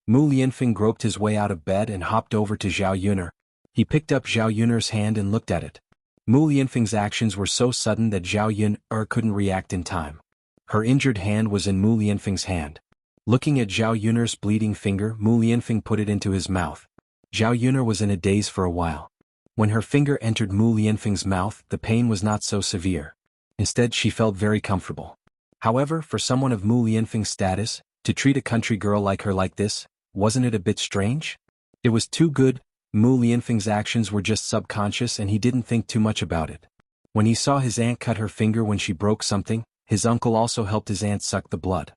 Mu Lianfeng groped his way out of bed and hopped over to Zhao Yuner. He picked up Zhao Yuner's hand and looked at it. Mu Lianfeng's actions were so sudden that Zhao Yuner couldn't react in time. Her injured hand was in Mu Lianfeng's hand. Looking at Zhao Yuner's bleeding finger, Mu Lianfeng put it into his mouth. Zhao Yuner was in a daze for a while. When her finger entered Mu Lianfeng's mouth, the pain was not so severe. Instead, she felt very comfortable. However, for someone of Mu Lianfeng's status, to treat a country girl like her like this, wasn't it a bit strange? It was too good. Mu Lianfeng's actions were just subconscious and he didn't think too much about it. When he saw his aunt cut her finger when she broke something, his uncle also helped his aunt suck the blood.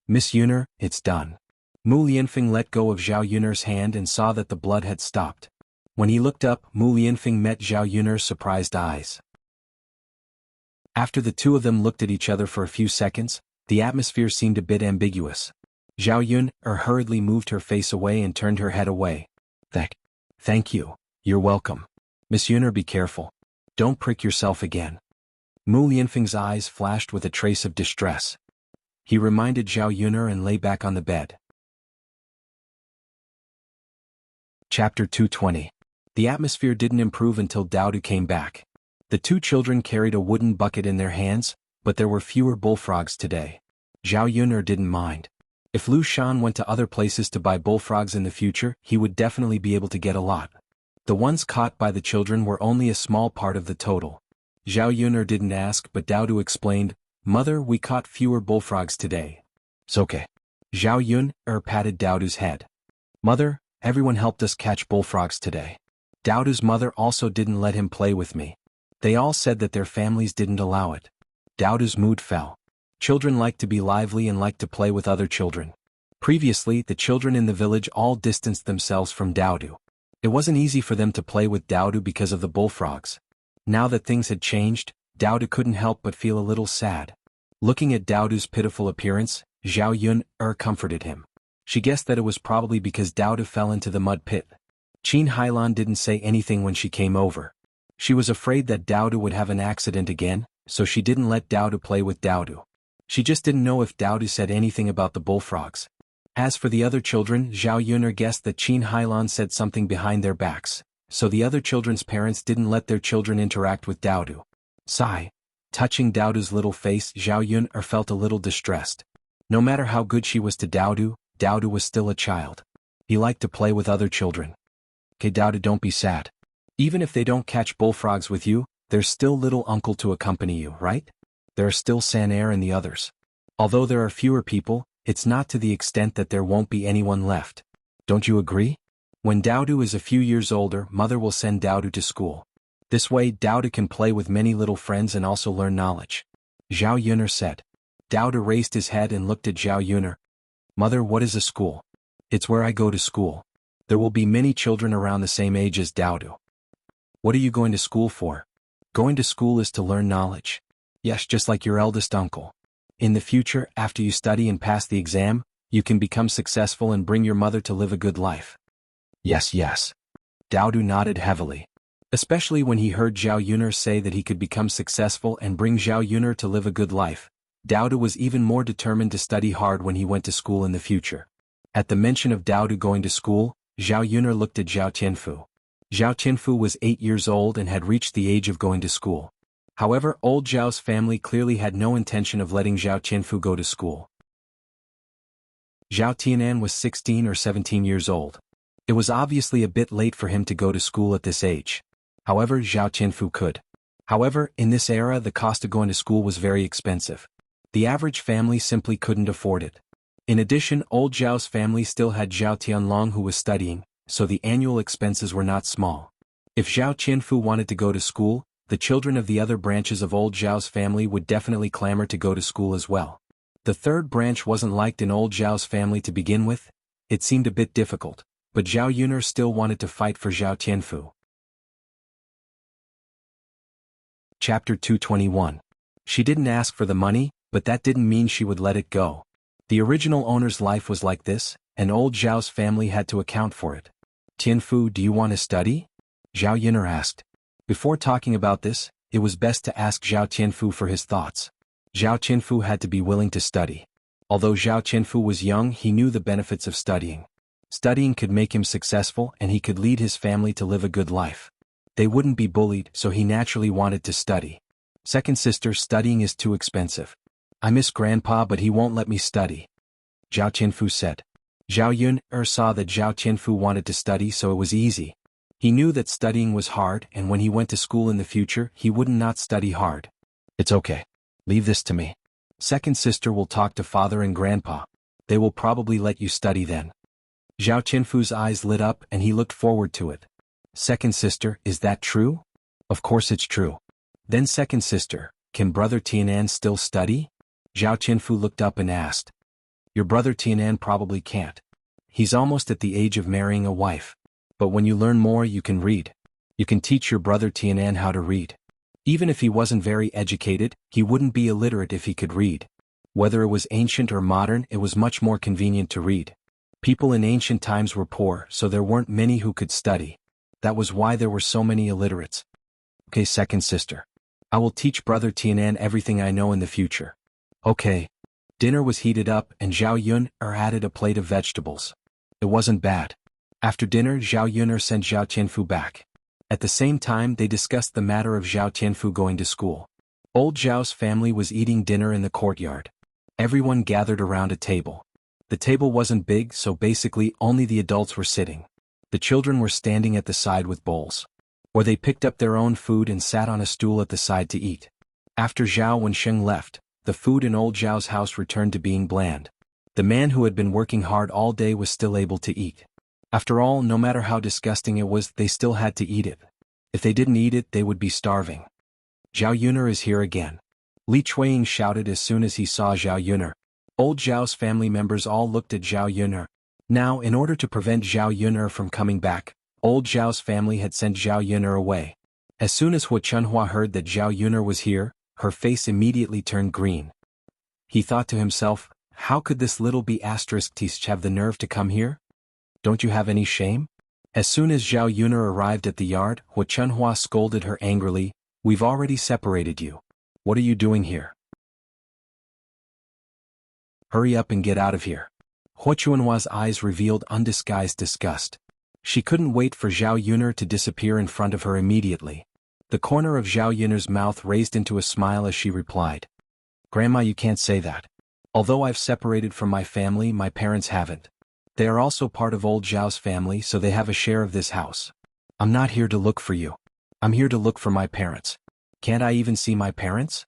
Miss Yuner, it's done. Mu Lianfeng let go of Zhao Yuner's hand and saw that the blood had stopped. When he looked up, Mu Lianfeng met Zhao Yuner's surprised eyes. After the two of them looked at each other for a few seconds, the atmosphere seemed a bit ambiguous. Zhao Yuner hurriedly moved her face away and turned her head away. Thank you. You're welcome. Miss Yuner, be careful. Don't prick yourself again. Mu Lianfeng's eyes flashed with a trace of distress. He reminded Zhao Yuner and lay back on the bed. Chapter 220. The atmosphere didn't improve until Daodu came back. The two children carried a wooden bucket in their hands, but there were fewer bullfrogs today. Zhao Yuner didn't mind. If Lu Shan went to other places to buy bullfrogs in the future, he would definitely be able to get a lot. The ones caught by the children were only a small part of the total. Zhao Yuner didn't ask, but Daodu explained, "Mother, we caught fewer bullfrogs today." "It's okay." Zhao Yuner patted Daodu's head. "Mother, everyone helped us catch bullfrogs today. Daodu's mother also didn't let him play with me. They all said that their families didn't allow it." Daodu's mood fell. Children like to be lively and like to play with other children. Previously, the children in the village all distanced themselves from Daodu. It wasn't easy for them to play with Daodu because of the bullfrogs. Now that things had changed, Daodu couldn't help but feel a little sad. Looking at Daodu's pitiful appearance, Zhao Yuner comforted him. She guessed that it was probably because Daodu fell into the mud pit. Qin Hailan didn't say anything when she came over. She was afraid that Daodu would have an accident again, so she didn't let Daodu play with Daodu. She just didn't know if Daodu said anything about the bullfrogs. As for the other children, Zhao Yuner guessed that Qin Hailan said something behind their backs, so the other children's parents didn't let their children interact with Daodu. Sigh. Touching Daodu's little face, Zhao Yuner felt a little distressed. No matter how good she was to Daodu, Daodu was still a child. He liked to play with other children. "Okay, Daodu, don't be sad. Even if they don't catch bullfrogs with you, there's still little uncle to accompany you, right? There are still Sanair and the others. Although there are fewer people, it's not to the extent that there won't be anyone left. Don't you agree? When Daodu is a few years older, Mother will send Daodu to school. This way, Daodu can play with many little friends and also learn knowledge." Zhao Yuner said. Daodu raised his head and looked at Zhao Yuner. "Mother, what is a school?" "It's where I go to school. There will be many children around the same age as Daodu." "What are you going to school for?" "Going to school is to learn knowledge." "Yes, just like your eldest uncle. In the future, after you study and pass the exam, you can become successful and bring your mother to live a good life." "Yes, yes." Daodu nodded heavily. Especially when he heard Zhao Yuner say that he could become successful and bring Zhao Yuner to live a good life, Daodu was even more determined to study hard when he went to school in the future. At the mention of Daodu going to school, Zhao Yuner looked at Zhao Tianfu. Zhao Tianfu was 8 years old and had reached the age of going to school. However, old Zhao's family clearly had no intention of letting Zhao Tianfu go to school. Zhao Tianan was 16 or 17 years old. It was obviously a bit late for him to go to school at this age. However, Zhao Tianfu could. However, in this era the cost of going to school was very expensive. The average family simply couldn't afford it. In addition, old Zhao's family still had Zhao Tianlong who was studying, so the annual expenses were not small. If Zhao Tianfu wanted to go to school, the children of the other branches of old Zhao's family would definitely clamor to go to school as well. The third branch wasn't liked in old Zhao's family to begin with. It seemed a bit difficult, but Zhao Yuner still wanted to fight for Zhao Tianfu. Chapter 221. She didn't ask for the money, but that didn't mean she would let it go. The original owner's life was like this, and old Zhao's family had to account for it. "Tianfu, do you want to study?" Zhao Yuner asked. Before talking about this, it was best to ask Zhao Tianfu for his thoughts. Zhao Tianfu had to be willing to study. Although Zhao Tianfu was young, he knew the benefits of studying. Studying could make him successful and he could lead his family to live a good life. They wouldn't be bullied, so he naturally wanted to study. "Second sister, studying is too expensive. I miss Grandpa but he won't let me study," Zhao Tianfu said. Zhao Yuner saw that Zhao Tianfu wanted to study, so it was easy. He knew that studying was hard, and when he went to school in the future, he wouldn't not study hard. "It's okay. Leave this to me. Second sister will talk to father and grandpa. They will probably let you study then." Zhao Tianfu's eyes lit up and he looked forward to it. "Second sister, is that true?" "Of course it's true." "Then second sister, can brother Tianan still study?" Zhao Tianfu looked up and asked. "Your brother Tianan probably can't. He's almost at the age of marrying a wife. But when you learn more you can read. You can teach your brother Tianan how to read. Even if he wasn't very educated, he wouldn't be illiterate if he could read. Whether it was ancient or modern, it was much more convenient to read. People in ancient times were poor, so there weren't many who could study. That was why there were so many illiterates." "Okay, second sister. I will teach brother Tianan everything I know in the future." "Okay." Dinner was heated up and Zhao Yuner added a plate of vegetables. It wasn't bad. After dinner, Zhao Yuner sent Zhao Tianfu back. At the same time, they discussed the matter of Zhao Tianfu going to school. Old Zhao's family was eating dinner in the courtyard. Everyone gathered around a table. The table wasn't big, so basically only the adults were sitting. The children were standing at the side with bowls. Or they picked up their own food and sat on a stool at the side to eat. After Zhao Wensheng left, the food in old Zhao's house returned to being bland. The man who had been working hard all day was still able to eat. After all, no matter how disgusting it was, they still had to eat it. If they didn't eat it, they would be starving. Zhao Yuner is here again. Li Chuiying shouted as soon as he saw Zhao Yuner. Old Zhao's family members all looked at Zhao Yuner. Now, in order to prevent Zhao Yuner from coming back, old Zhao's family had sent Zhao Yuner away. As soon as xuanhuan heard that Zhao Yuner was here, her face immediately turned green. He thought to himself, how could this little b***tisk have the nerve to come here? Don't you have any shame? As soon as Zhao Yuner arrived at the yard, xuanhuan scolded her angrily, we've already separated you. What are you doing here? Hurry up and get out of here. Xuanhuan's eyes revealed undisguised disgust. She couldn't wait for Zhao Yuner to disappear in front of her immediately. The corner of Zhao Yuner's mouth raised into a smile as she replied. Grandma, you can't say that. Although I've separated from my family, my parents haven't. They are also part of old Zhao's family, so they have a share of this house. I'm not here to look for you. I'm here to look for my parents. Can't I even see my parents?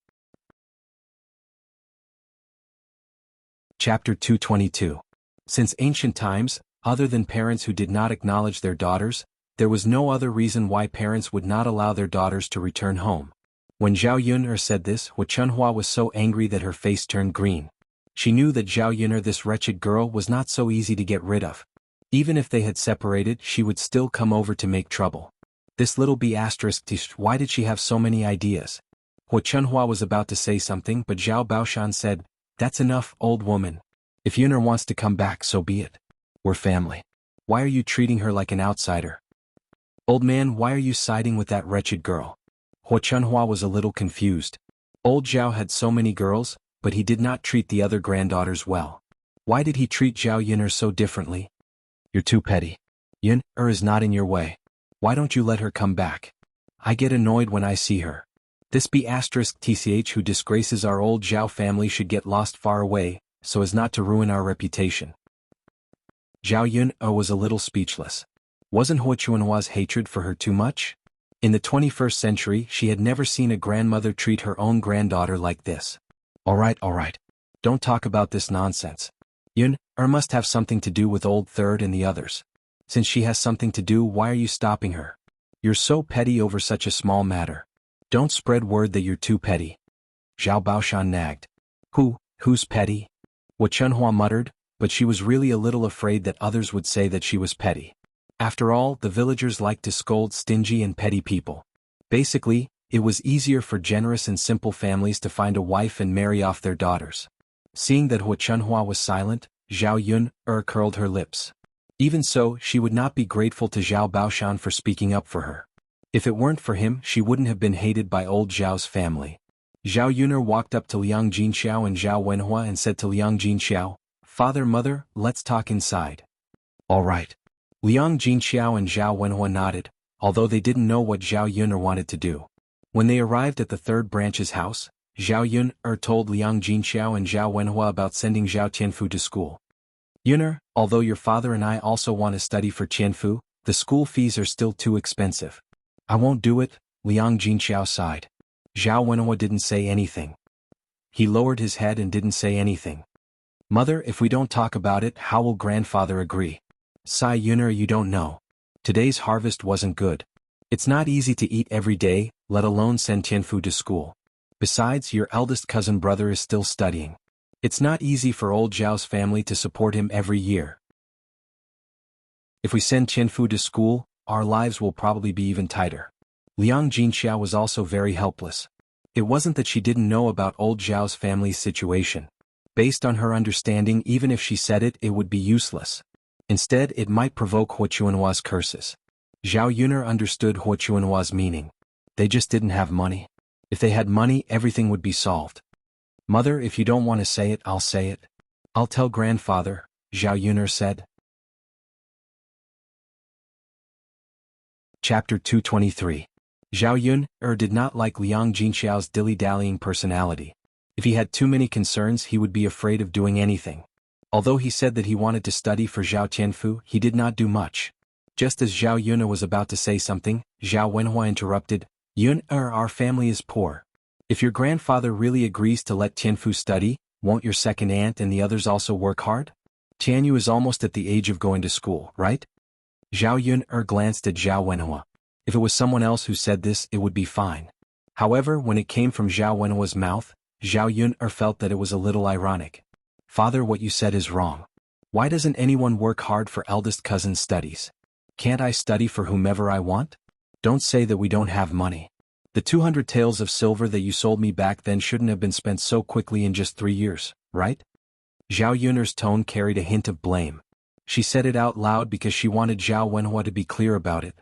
Chapter 222. Since ancient times, other than parents who did not acknowledge their daughters, there was no other reason why parents would not allow their daughters to return home. When Zhao Yuner said this, xuanhuan was so angry that her face turned green. She knew that Zhao Yuner, this wretched girl, was not so easy to get rid of. Even if they had separated, she would still come over to make trouble. This little b****, why did she have so many ideas? Xuanhuan was about to say something, but Zhao Baoshan said, that's enough, old woman. If Yuner wants to come back, so be it. We're family. Why are you treating her like an outsider? Old man, why are you siding with that wretched girl? Xuanhuan was a little confused. Old Zhao had so many girls, but he did not treat the other granddaughters well. Why did he treat Zhao Yuner so differently? You're too petty. Yuner is not in your way. Why don't you let her come back? I get annoyed when I see her. This b***tch who disgraces our old Zhao family should get lost far away, so as not to ruin our reputation. Zhao Yuner was a little speechless. Wasn't Xuanhuan's hatred for her too much? In the 21st century, she had never seen a grandmother treat her own granddaughter like this. Alright. Don't talk about this nonsense. Yuner must have something to do with old Third and the others. Since she has something to do, why are you stopping her? You're so petty over such a small matter. Don't spread word that you're too petty. Zhao Baoshan nagged. Who's petty? Xuanhuan muttered, but she was really a little afraid that others would say that she was petty. After all, the villagers liked to scold stingy and petty people. Basically, it was easier for generous and simple families to find a wife and marry off their daughters. Seeing that Xuanhuan was silent, Zhao Yuner curled her lips. Even so, she would not be grateful to Zhao Baoshan for speaking up for her. If it weren't for him, she wouldn't have been hated by old Zhao's family. Zhao Yuner walked up to Liang Jinxiao and Zhao Wenhua and said to Liang Jinxiao, Father, Mother, let's talk inside. Alright. Liang Jinxiao and Zhao Wenhua nodded, although they didn't know what Zhao Yuner wanted to do. When they arrived at the third branch's house, Zhao Yuner told Liang Jinxiao and Zhao Wenhua about sending Zhao Tianfu to school. Yuner, although your father and I also want to study for Tianfu, the school fees are still too expensive. I won't do it, Liang Jinxiao sighed. Zhao Wenhua didn't say anything. He lowered his head and didn't say anything. Mother, if we don't talk about it, how will grandfather agree? Sigh Yuner, you don't know. Today's harvest wasn't good. It's not easy to eat every day, let alone send Tianfu to school. Besides, your eldest cousin brother is still studying. It's not easy for old Zhao's family to support him every year. If we send Tianfu to school, our lives will probably be even tighter. Liang Jinxiao was also very helpless. It wasn't that she didn't know about old Zhao's family's situation. Based on her understanding, even if she said it, it would be useless. Instead, it might provoke Xuanhua's curses. Zhao Yuner understood Xuanhua's meaning. They just didn't have money. If they had money, everything would be solved. Mother, if you don't want to say it, I'll say it. I'll tell grandfather, Zhao Yuner said. Chapter 223. Zhao Yuner did not like Liang Jinxiao's dilly-dallying personality. If he had too many concerns, he would be afraid of doing anything. Although he said that he wanted to study for Zhao Tianfu, he did not do much. Just as Zhao Yun was about to say something, Zhao Wenhua interrupted, Yun, our family is poor. If your grandfather really agrees to let Tianfu study, won't your second aunt and the others also work hard? Tianyu is almost at the age of going to school, right? Zhao Yun glanced at Zhao Wenhua. If it was someone else who said this, it would be fine. However, when it came from Zhao Wenhua's mouth, Zhao Yun felt that it was a little ironic. Father, what you said is wrong. Why doesn't anyone work hard for eldest cousin's studies? Can't I study for whomever I want? Don't say that we don't have money. The 200 taels of silver that you sold me back then shouldn't have been spent so quickly in just 3 years, right? Zhao Yun's tone carried a hint of blame. She said it out loud because she wanted Zhao Wenhua to be clear about it.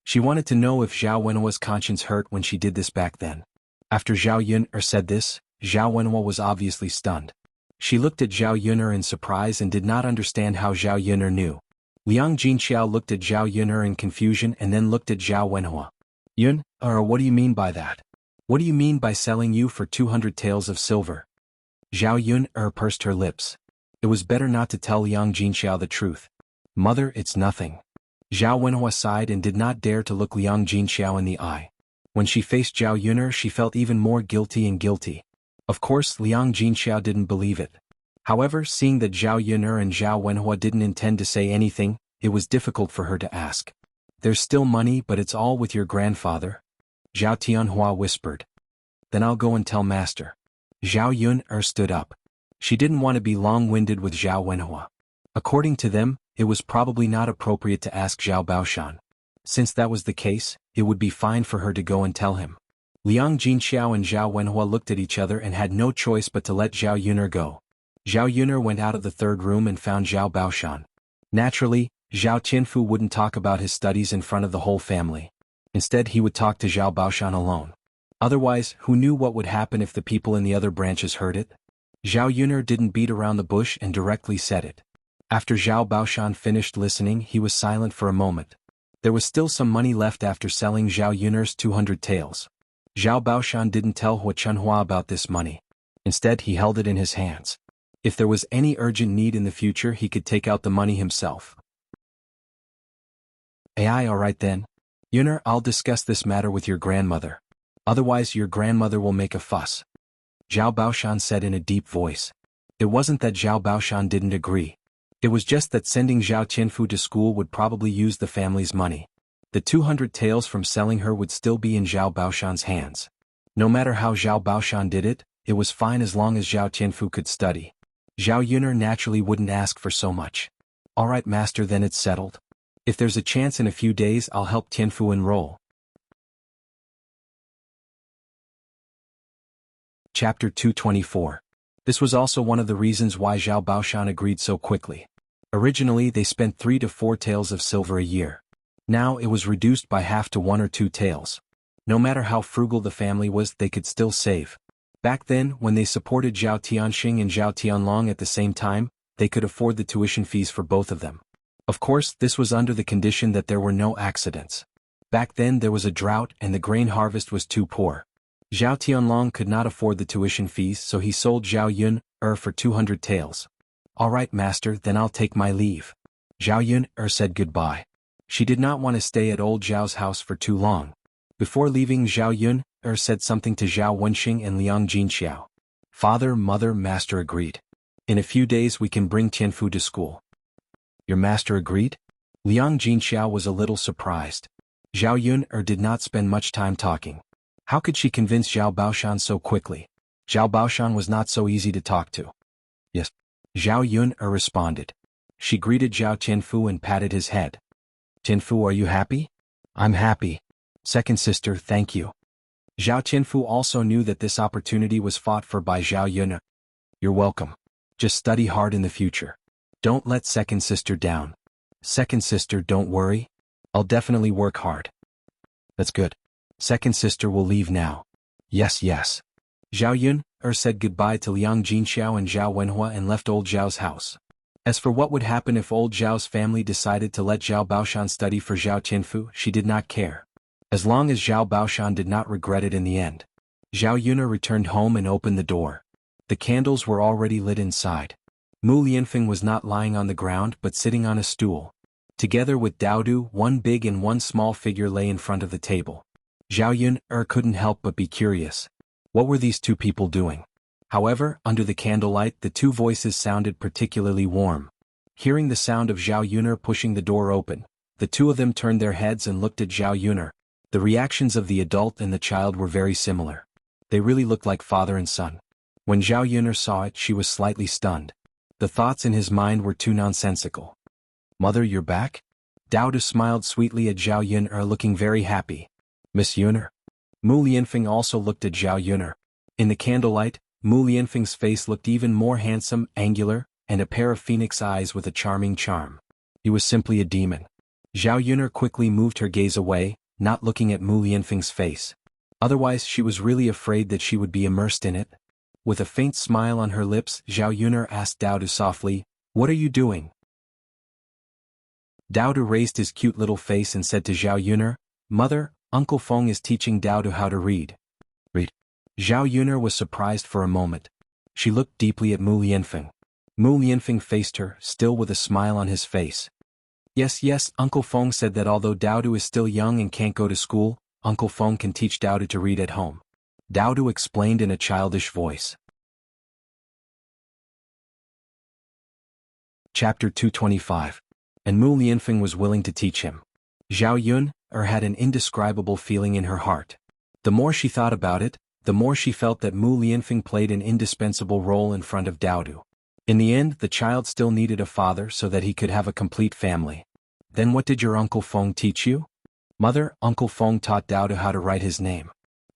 She wanted to know if Zhao Wenhua's conscience hurt when she did this back then. After Zhao Yun said this, Zhao Wenhua was obviously stunned. She looked at Zhao Yun in surprise and did not understand how Zhao Yun knew. Liang Jinxiao looked at Zhao Yun in confusion and then looked at Zhao Wenhua. Yun, what do you mean by that? What do you mean by selling you for 200 taels of silver? Zhao Yun pursed her lips. It was better not to tell Liang Jinxiao the truth. Mother, it's nothing. Zhao Wenhua sighed and did not dare to look Liang Jinxiao in the eye. When she faced Zhao Yun, she felt even more guilty and guilty. Of course, Liang Jinxiao didn't believe it. However, seeing that Zhao Yun and Zhao Wenhua didn't intend to say anything, it was difficult for her to ask. There's still money, but it's all with your grandfather? Zhao Tianhua whispered. Then I'll go and tell master. Zhao Yun stood up. She didn't want to be long-winded with Zhao Wenhua. According to them, it was probably not appropriate to ask Zhao Baoshan. Since that was the case, it would be fine for her to go and tell him. Liang Jinxiao and Zhao Wenhua looked at each other and had no choice but to let Zhao Yun go. Zhao Yun went out of the third room and found Zhao Baoshan. Naturally, Zhao Tianfu wouldn't talk about his studies in front of the whole family. Instead, he would talk to Zhao Baoshan alone. Otherwise, who knew what would happen if the people in the other branches heard it? Zhao Yun didn't beat around the bush and directly said it. After Zhao Baoshan finished listening, he was silent for a moment. There was still some money left after selling Zhao Yun's 200 taels. Zhao Baoshan didn't tell xuanhuan about this money. Instead, he held it in his hands. If there was any urgent need in the future, he could take out the money himself. Alright then. Yun, I'll discuss this matter with your grandmother. Otherwise your grandmother will make a fuss. Zhao Baoshan said in a deep voice. It wasn't that Zhao Baoshan didn't agree. It was just that sending Zhao Tianfu to school would probably use the family's money. The 200 taels from selling her would still be in Zhao Baoshan's hands. No matter how Zhao Baoshan did it, it was fine as long as Zhao Tianfu could study. Zhao Yun naturally wouldn't ask for so much. Alright master, then it's settled. If there's a chance in a few days, I'll help Tianfu enroll. Chapter 224. This was also one of the reasons why Zhao Baoshan agreed so quickly. Originally, they spent 3 to 4 taels of silver a year. Now it was reduced by half to 1 or 2 taels. No matter how frugal the family was, they could still save. Back then, when they supported Zhao Tianxing and Zhao Tianlong at the same time, they could afford the tuition fees for both of them. Of course, this was under the condition that there were no accidents. Back then there was a drought and the grain harvest was too poor. Zhao Tianlong could not afford the tuition fees, so he sold Zhao Yun for 200 taels. Alright master, then I'll take my leave. Zhao Yun said goodbye. She did not want to stay at old Zhao's house for too long. Before leaving, Zhao Yun said something to Zhao Wenxing and Liang Jinxiao. Father, mother, master agreed. In a few days we can bring Tianfu to school. Your master agreed? Liang Jinxiao was a little surprised. Zhao Yun did not spend much time talking. How could she convince Zhao Baoshan so quickly? Zhao Baoshan was not so easy to talk to. Yes. Zhao Yun responded. She greeted Zhao Tianfu and patted his head. Tianfu, are you happy? I'm happy. Second sister, thank you. Zhao Tianfu also knew that this opportunity was fought for by Zhao Yun. You're welcome. Just study hard in the future. Don't let second sister down. Second sister, don't worry. I'll definitely work hard. That's good. Second sister will leave now. Yes. Zhao Yun said goodbye to Liang Jinxiao and Zhao Wenhua and left old Zhao's house. As for what would happen if old Zhao's family decided to let Zhao Baoshan study for Zhao Tianfu, she did not care. As long as Zhao Baoshan did not regret it in the end. Zhao Yun returned home and opened the door. The candles were already lit inside. Mu Lianfeng was not lying on the ground but sitting on a stool. Together with Daodu, one big and one small figure lay in front of the table. Zhao Yun couldn't help but be curious. What were these two people doing? However, under the candlelight the two voices sounded particularly warm. Hearing the sound of Zhao Yun'er pushing the door open, the two of them turned their heads and looked at Zhao Yun'er. The reactions of the adult and the child were very similar. They really looked like father and son. When Zhao Yun'er saw it, she was slightly stunned. The thoughts in his mind were too nonsensical. Mother, you're back? Daodu smiled sweetly at Zhao Yun'er, looking very happy. Miss Yun'er? Mu Lianfeng also looked at Zhao Yun'er. In the candlelight, Mu Lianfeng's face looked even more handsome, angular, and a pair of phoenix eyes with a charming charm. He was simply a demon. Zhao Yun'er quickly moved her gaze away, not looking at Mu Lianfeng's face. Otherwise she was really afraid that she would be immersed in it. With a faint smile on her lips, Zhao Yun'er asked Daodu softly, "What are you doing?" Daodu raised his cute little face and said to Zhao Yun'er, "Mother, Uncle Feng is teaching Daodu how to read." Read. Zhao Yun'er was surprised for a moment. She looked deeply at Mu Lianfeng. Mu Lianfeng faced her, still with a smile on his face. Yes, Uncle Feng said that although Daodu is still young and can't go to school, Uncle Feng can teach Daodu to read at home. Daodu explained in a childish voice. Chapter 225. And Mu Lianfeng was willing to teach him. Zhao Yun'er had an indescribable feeling in her heart. The more she thought about it, the more she felt that Mu Lianfeng played an indispensable role in front of Daodu. In the end, the child still needed a father so that he could have a complete family. Then what did your Uncle Feng teach you? Mother, Uncle Feng taught Daodu how to write his name.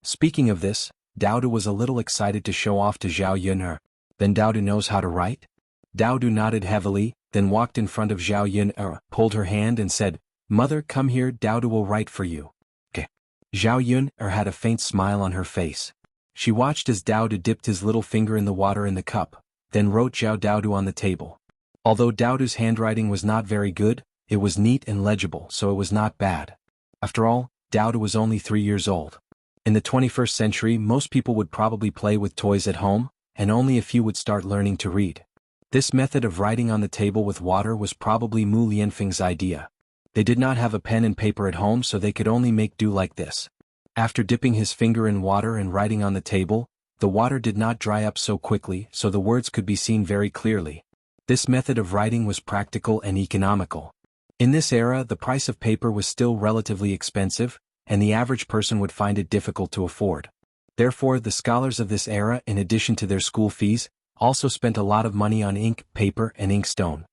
Speaking of this, Daodu was a little excited to show off to Zhao Yun'er. Then Daodu knows how to write? Daodu nodded heavily, then walked in front of Zhao Yun'er, pulled her hand and said, "Mother, come here, Daodu will write for you." Okay. Zhao Yun'er had a faint smile on her face. She watched as Daodu dipped his little finger in the water in the cup, then wrote Zhao Daodu on the table. Although Daodu's handwriting was not very good, it was neat and legible, so it was not bad. After all, Daodu was only 3 years old. In the 21st century, most people would probably play with toys at home, and only a few would start learning to read. This method of writing on the table with water was probably Mu Lianfeng's idea. They did not have a pen and paper at home, so they could only make do like this. After dipping his finger in water and writing on the table, the water did not dry up so quickly, so the words could be seen very clearly. This method of writing was practical and economical. In this era, the price of paper was still relatively expensive, and the average person would find it difficult to afford. Therefore, the scholars of this era, in addition to their school fees, also spent a lot of money on ink, paper, and inkstone.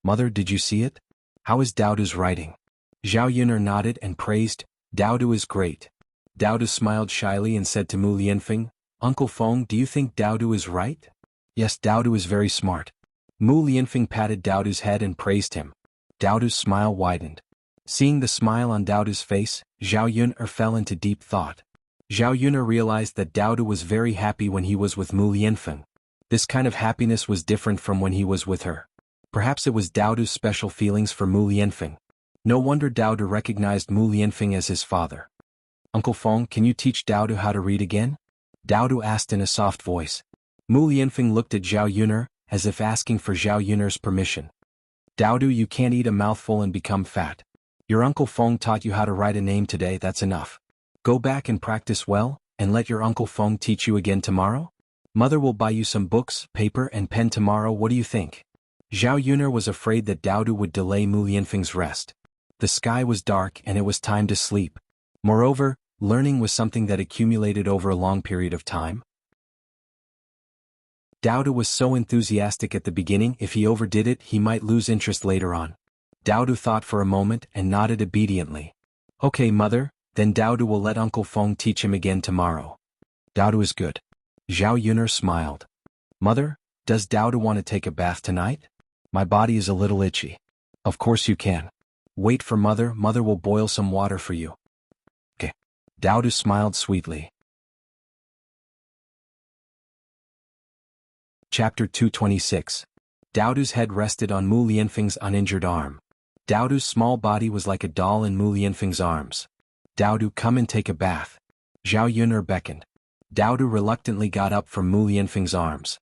Mother, did you see it? How is Daodu's writing? Zhao Yun'er nodded and praised, "Daodu is great." Daodu smiled shyly and said to Mu Lianfeng, "Uncle Feng, do you think Daodu is right?" "Yes, Daodu is very smart." Mu Lianfeng patted Daodu's head and praised him. Daodu's smile widened. Seeing the smile on Daodu's face, Zhao Yun'er fell into deep thought. Zhao Yun'er realized that Daodu was very happy when he was with Mu Lianfeng. This kind of happiness was different from when he was with her. Perhaps it was Daodu's special feelings for Mu Lianfeng. No wonder Daodu recognized Mu Lianfeng as his father. "Uncle Feng, can you teach Daodu how to read again?" Daodu asked in a soft voice. Mu Lianfeng looked at Zhao Yun'er, as if asking for Zhao Yun'er's permission. "Daodu, you can't eat a mouthful and become fat. Your Uncle Feng taught you how to write a name today, that's enough. Go back and practice well, and let your Uncle Feng teach you again tomorrow? Mother will buy you some books, paper and pen tomorrow, what do you think?" Zhao Yun'er was afraid that Daodu would delay Mu Lianfeng's rest. The sky was dark and it was time to sleep. Moreover, learning was something that accumulated over a long period of time. Daodu was so enthusiastic at the beginning, if he overdid it, he might lose interest later on. Daodu thought for a moment and nodded obediently. "Okay, Mother, then Daodu will let Uncle Feng teach him again tomorrow." "Daodu is good." Zhao Yun'er smiled. "Mother, does Daodu want to take a bath tonight? My body is a little itchy." "Of course you can. Wait for Mother, Mother will boil some water for you." "Okay." Daodu smiled sweetly. Chapter 226. Daodu's head rested on Mu Lianfeng's uninjured arm. Daodu's small body was like a doll in Mu Lianfeng's arms. "Daodu, come and take a bath." Zhao Yun'er beckoned. Daodu reluctantly got up from Mu Lianfeng's arms.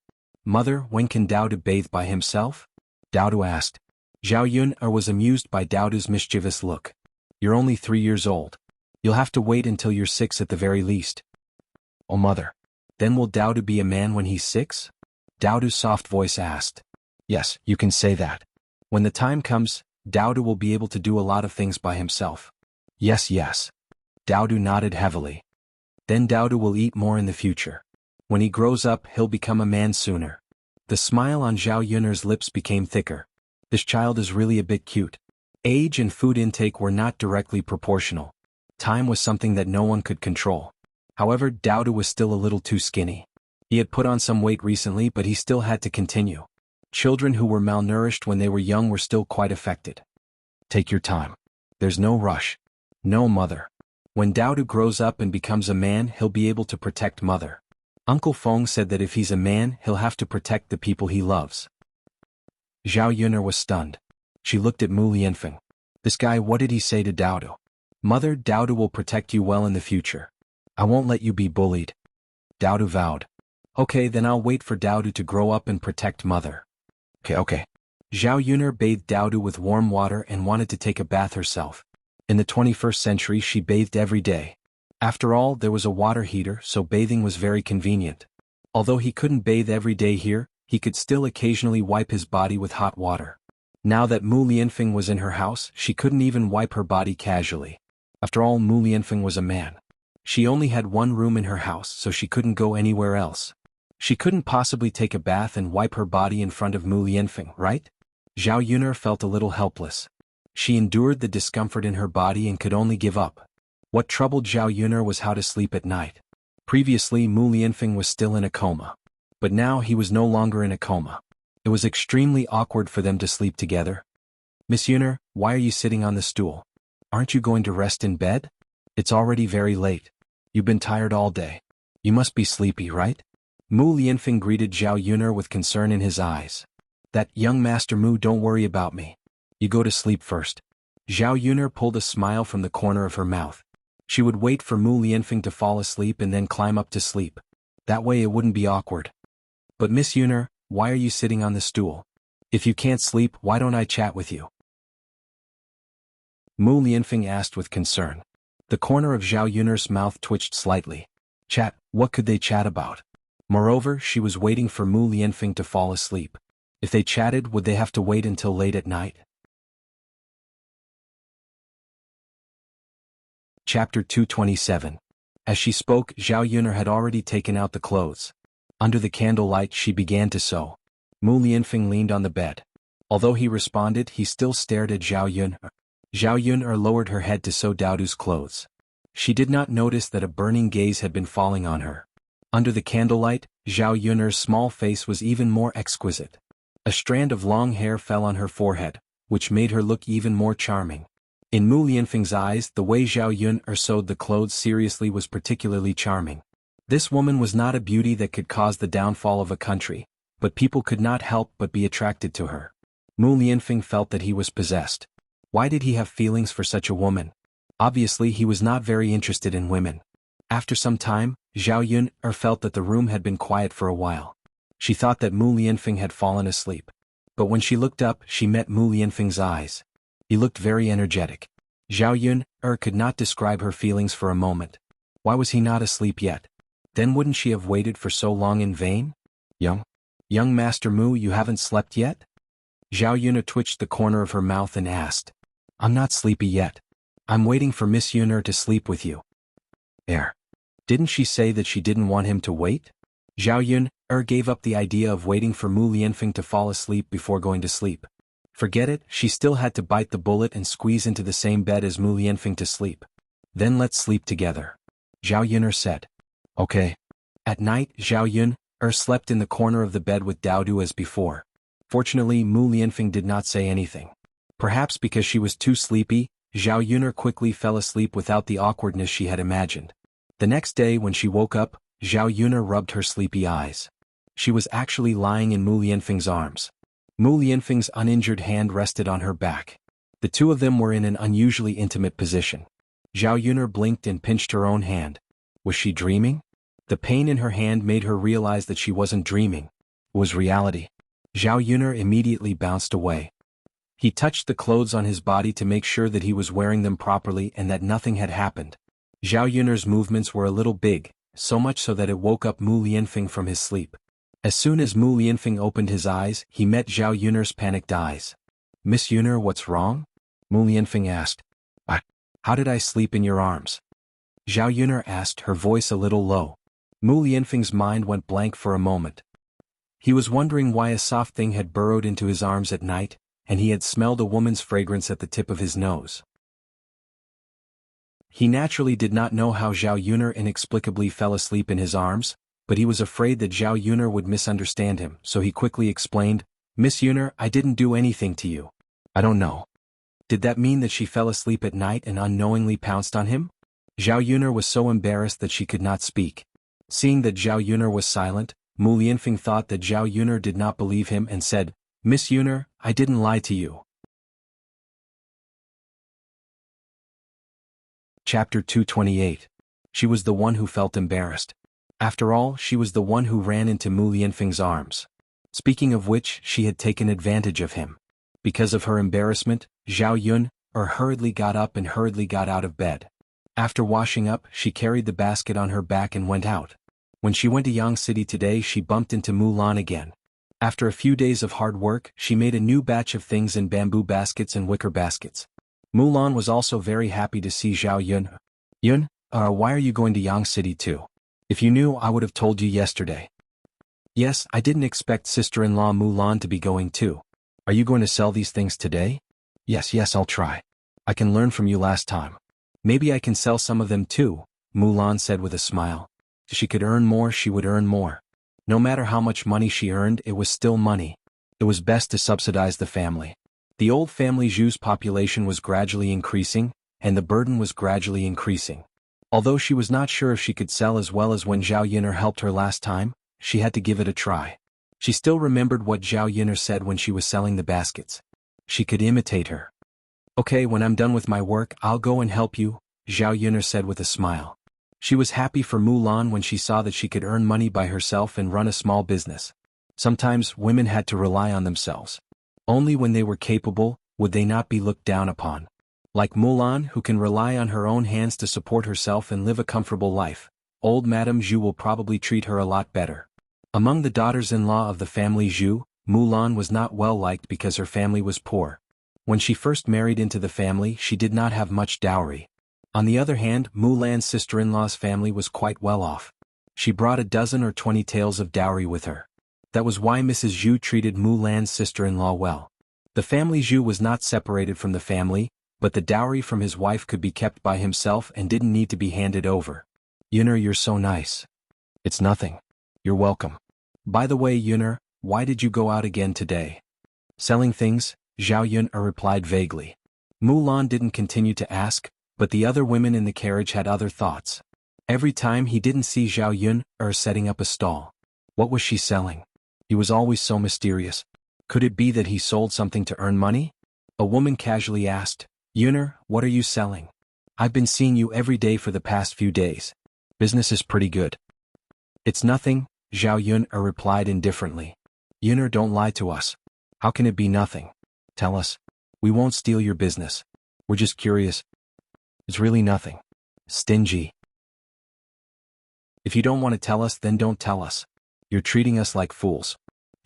"Mother, when can Daodu bathe by himself?" Daodu asked. Zhao Yun was amused by Daodu's mischievous look. "You're only 3 years old. You'll have to wait until you're 6 at the very least." "Oh mother. Then will Daodu be a man when he's 6? Daodu's soft voice asked. "Yes, you can say that. When the time comes, Daodu will be able to do a lot of things by himself." "Yes, yes." Daodu nodded heavily. "Then Daodu will eat more in the future. When he grows up, he'll become a man sooner." The smile on Zhao Yun's lips became thicker. This child is really a bit cute. Age and food intake were not directly proportional. Time was something that no one could control. However, Daodu was still a little too skinny. He had put on some weight recently, but he still had to continue. Children who were malnourished when they were young were still quite affected. "Take your time. There's no rush." "No, mother. When Daodu grows up and becomes a man, he'll be able to protect mother. Uncle Feng said that if he's a man, he'll have to protect the people he loves." Zhao Yun was stunned. She looked at Mu Lianfeng. "This guy, what did he say to Daodu?" "Mother, Daodu will protect you well in the future. I won't let you be bullied." Daodu vowed. "Okay, then I'll wait for Daodu to grow up and protect mother." Okay. Zhao Yun bathed Daodu with warm water and wanted to take a bath herself. In the 21st century she bathed every day. After all, there was a water heater, so bathing was very convenient. Although he couldn't bathe every day here, he could still occasionally wipe his body with hot water. Now that Mu Lianfeng was in her house, she couldn't even wipe her body casually. After all, Mu Lianfeng was a man. She only had one room in her house, so she couldn't go anywhere else. She couldn't possibly take a bath and wipe her body in front of Mu Lianfeng, right? Zhao Yun felt a little helpless. She endured the discomfort in her body and could only give up. What troubled Zhao Yun was how to sleep at night. Previously, Mu Lianfeng was still in a coma. But now he was no longer in a coma. It was extremely awkward for them to sleep together. "Miss Yun, why are you sitting on the stool? Aren't you going to rest in bed? It's already very late. You've been tired all day. You must be sleepy, right?" Mu Lianfeng greeted Zhao Yun with concern in his eyes. "That, young Master Mu, don't worry about me. You go to sleep first." Zhao Yun pulled a smile from the corner of her mouth. She would wait for Mu Lianfeng to fall asleep and then climb up to sleep. That way it wouldn't be awkward. "But Miss Yun, why are you sitting on the stool? If you can't sleep, why don't I chat with you?" Mu Lianfeng asked with concern. The corner of Zhao Yun's mouth twitched slightly. Chat, what could they chat about? Moreover, she was waiting for Mu Lianfeng to fall asleep. If they chatted, would they have to wait until late at night? Chapter 227. As she spoke, Zhao Yun had already taken out the clothes. Under the candlelight she began to sew. Mu Lianfeng leaned on the bed. Although he responded, he still stared at Zhao Yun. Zhao Yun lowered her head to sew Daodu's clothes. She did not notice that a burning gaze had been falling on her. Under the candlelight, Zhao Yun's small face was even more exquisite. A strand of long hair fell on her forehead, which made her look even more charming. In Mu Lianfeng's eyes, the way Zhao Yun sewed the clothes seriously was particularly charming. This woman was not a beauty that could cause the downfall of a country, but people could not help but be attracted to her. Mu Lianfeng felt that he was possessed. Why did he have feelings for such a woman? Obviously he was not very interested in women. After some time, Zhao Yun felt that the room had been quiet for a while. She thought that Mu Lianfeng had fallen asleep. But when she looked up, she met Mu Lianfeng's eyes. He looked very energetic. Zhao Yun could not describe her feelings for a moment. Why was he not asleep yet? Then wouldn't she have waited for so long in vain? Young Master Mu, you haven't slept yet? Zhao Yun twitched the corner of her mouth and asked. I'm not sleepy yet. I'm waiting for Miss Yun to sleep with you. Didn't she say that she didn't want him to wait? Zhao Yun gave up the idea of waiting for Mu Lianfeng to fall asleep before going to sleep. Forget it, she still had to bite the bullet and squeeze into the same bed as Mu Lianfeng to sleep. Then let's sleep together. Zhao Yun said. Okay. At night, Zhao Yun slept in the corner of the bed with Daodu as before. Fortunately, Mu Lianfeng did not say anything. Perhaps because she was too sleepy, Zhao Yun quickly fell asleep without the awkwardness she had imagined. The next day when she woke up, Zhao Yun rubbed her sleepy eyes. She was actually lying in Mu Lianfeng's arms. Mu Lianfeng's uninjured hand rested on her back. The two of them were in an unusually intimate position. Zhao Yun blinked and pinched her own hand. Was she dreaming? The pain in her hand made her realize that she wasn't dreaming. was reality. Zhao Yuner immediately bounced away. He touched the clothes on his body to make sure that he was wearing them properly and that nothing had happened. Zhao Yuner's movements were a little big, so much so that it woke up Mu Lianfeng from his sleep. As soon as Mu Lianfeng opened his eyes, he met Zhao Yuner's panicked eyes. "Miss Yuner, what's wrong?" Mu Lianfeng asked. How did I sleep in your arms?" Zhao Yuner asked, her voice a little low. Mu Lianfeng's mind went blank for a moment. He was wondering why a soft thing had burrowed into his arms at night, and he had smelled a woman's fragrance at the tip of his nose. He naturally did not know how Zhao Yuner inexplicably fell asleep in his arms, but he was afraid that Zhao Yuner would misunderstand him, so he quickly explained, "Miss Yuner, I didn't do anything to you." "I don't know." Did that mean that she fell asleep at night and unknowingly pounced on him? Zhao Yuner was so embarrassed that she could not speak. Seeing that Zhao Yuner was silent, Mu Lianfeng thought that Zhao Yuner did not believe him and said, "Miss Yuner, I didn't lie to you." Chapter 228. She was the one who felt embarrassed. After all, she was the one who ran into Mu Lianfeng's arms. Speaking of which, she had taken advantage of him. Because of her embarrassment, Zhao Yuner hurriedly got up and hurriedly got out of bed. After washing up, she carried the basket on her back and went out. When she went to Yang City today, she bumped into Mulan again. After a few days of hard work, she made a new batch of things in bamboo baskets and wicker baskets. Mulan was also very happy to see Zhao Yuner. Why are you going to Yang City too? If you knew, I would have told you yesterday." "Yes, I didn't expect sister-in-law Mulan to be going too. Are you going to sell these things today?" Yes, I'll try. I can learn from you last time. Maybe I can sell some of them too," Mulan said with a smile. If she could earn more, she would earn more. No matter how much money she earned, it was still money. It was best to subsidize the family. The old family Zhu's population was gradually increasing, and the burden was gradually increasing. Although she was not sure if she could sell as well as when Zhao Yuner helped her last time, she had to give it a try. She still remembered what Zhao Yuner said when she was selling the baskets. She could imitate her. "Okay, when I'm done with my work, I'll go and help you," Zhao Yuner said with a smile. She was happy for Mulan when she saw that she could earn money by herself and run a small business. Sometimes women had to rely on themselves. Only when they were capable would they not be looked down upon. Like Mulan, who can rely on her own hands to support herself and live a comfortable life, old Madame Zhu will probably treat her a lot better. Among the daughters-in-law of the family Zhu, Mulan was not well liked because her family was poor. When she first married into the family, she did not have much dowry. On the other hand, Mulan's sister-in-law's family was quite well off. She brought a dozen or 20 taels of dowry with her. That was why Mrs. Zhu treated Mulan's sister-in-law well. The family Zhu was not separated from the family, but the dowry from his wife could be kept by himself and didn't need to be handed over. "Yuner, you're so nice." "It's nothing. You're welcome. By the way, Yuner, why did you go out again today?" "Selling things," Zhao Yuner replied vaguely. Mulan didn't continue to ask, but the other women in the carriage had other thoughts. Every time he didn't see Zhao Yuner setting up a stall. What was she selling? He was always so mysterious. Could it be that he sold something to earn money? A woman casually asked, "Yuner, what are you selling? I've been seeing you every day for the past few days. Business is pretty good." "It's nothing," Zhao Yuner replied indifferently. "Yuner, don't lie to us. How can it be nothing? Tell us. We won't steal your business. We're just curious." "It's really nothing." "Stingy." "If you don't want to tell us, then don't tell us. You're treating us like fools."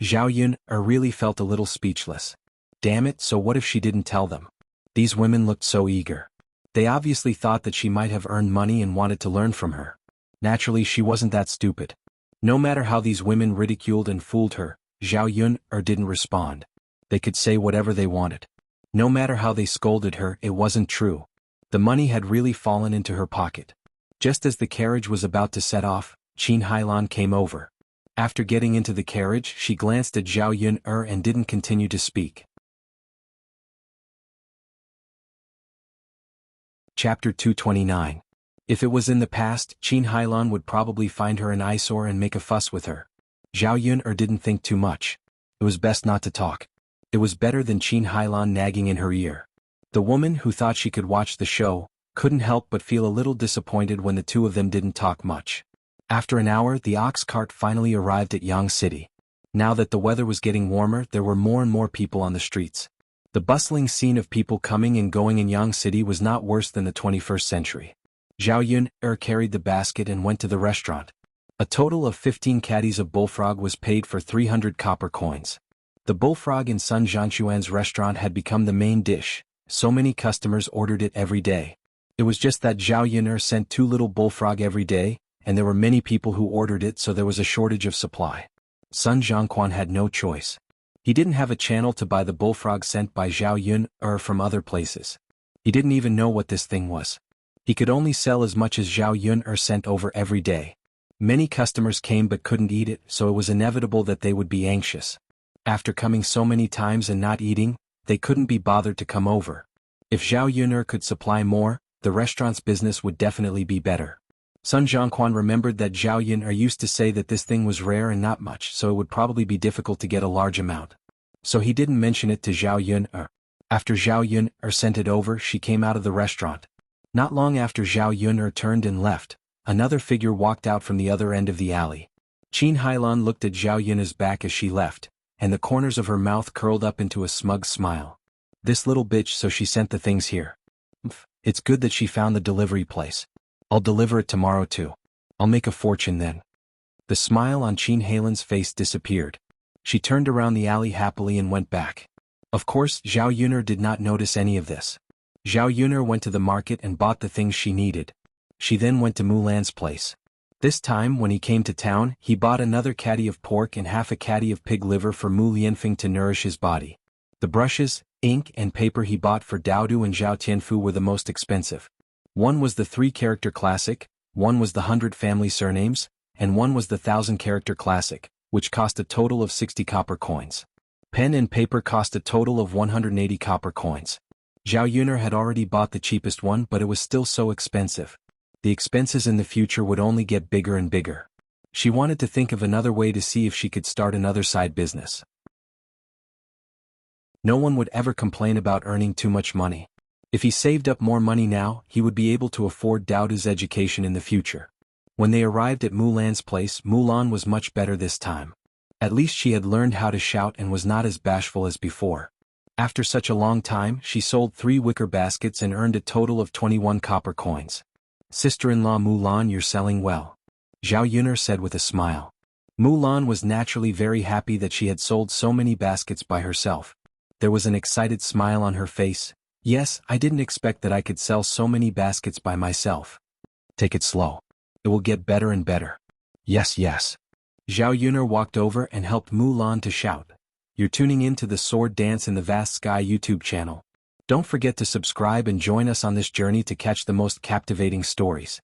Zhao Yuner really felt a little speechless. Damn it, so what if she didn't tell them? These women looked so eager. They obviously thought that she might have earned money and wanted to learn from her. Naturally, she wasn't that stupid. No matter how these women ridiculed and fooled her, Zhao Yuner didn't respond. They could say whatever they wanted. No matter how they scolded her, it wasn't true. The money had really fallen into her pocket. Just as the carriage was about to set off, Xuanhuan came over. After getting into the carriage, she glanced at Zhao Yuner and didn't continue to speak. Chapter 229. If it was in the past, Xuanhuan would probably find her an eyesore and make a fuss with her. Zhao Yuner didn't think too much. It was best not to talk. It was better than Xuanhuan nagging in her ear. The woman, who thought she could watch the show, couldn't help but feel a little disappointed when the two of them didn't talk much. After an hour, the ox cart finally arrived at Yang City. Now that the weather was getting warmer, there were more and more people on the streets. The bustling scene of people coming and going in Yang City was not worse than the 21st century. Xiaoyun carried the basket and went to the restaurant. A total of 15 caddies of bullfrog was paid for 300 copper coins. The bullfrog in Sun Zhanshuan's restaurant had become the main dish. So many customers ordered it every day. It was just that Zhao Yun'er sent 2 little bullfrog every day, and there were many people who ordered it, so there was a shortage of supply. Sun Zhangquan had no choice. He didn't have a channel to buy the bullfrog sent by Zhao Yun'er from other places. He didn't even know what this thing was. He could only sell as much as Zhao Yun'er sent over every day. Many customers came but couldn't eat it, so it was inevitable that they would be anxious. After coming so many times and not eating, they couldn't be bothered to come over. If Zhao Yun'er could supply more, the restaurant's business would definitely be better. Sun Zhangquan remembered that Zhao Yun'er used to say that this thing was rare and not much, so it would probably be difficult to get a large amount. So he didn't mention it to Zhao Yun'er. After Zhao Yun'er sent it over, she came out of the restaurant. Not long after Zhao Yun'er turned and left, another figure walked out from the other end of the alley. Qin Hailan looked at Zhao Yun'er's back as she left, and the corners of her mouth curled up into a smug smile. This little bitch, so she sent the things here. It's good that she found the delivery place. I'll deliver it tomorrow too. I'll make a fortune then. The smile on Qin Hailan's face disappeared. She turned around the alley happily and went back. Of course, Zhao Yun'er did not notice any of this. Zhao Yun'er went to the market and bought the things she needed. She then went to Mulan's place. This time, when he came to town, he bought another caddy of pork and half a caddy of pig liver for Mu Lianfeng to nourish his body. The brushes, ink, and paper he bought for Daodu and Zhao Tianfu were the most expensive. One was the 3-character classic, one was the 100 family surnames, and one was the 1,000-character classic, which cost a total of 60 copper coins. Pen and paper cost a total of 180 copper coins. Zhao Yun'er had already bought the cheapest one, but it was still so expensive. The expenses in the future would only get bigger and bigger. She wanted to think of another way to see if she could start another side business. No one would ever complain about earning too much money. If he saved up more money now, he would be able to afford Daodu's education in the future. When they arrived at Mulan's place, Mulan was much better this time. At least she had learned how to shout and was not as bashful as before. After such a long time, she sold 3 wicker baskets and earned a total of 21 copper coins. Sister-in-law Mulan, you're selling well, Zhao Yun'er said with a smile. Mulan was naturally very happy that she had sold so many baskets by herself. There was an excited smile on her face. Yes, I didn't expect that I could sell so many baskets by myself. Take it slow. It will get better and better. Yes, yes. Zhao Yun'er walked over and helped Mulan to shout. You're tuning in to the Sword Dance in the Vast Sky YouTube channel. Don't forget to subscribe and join us on this journey to catch the most captivating stories.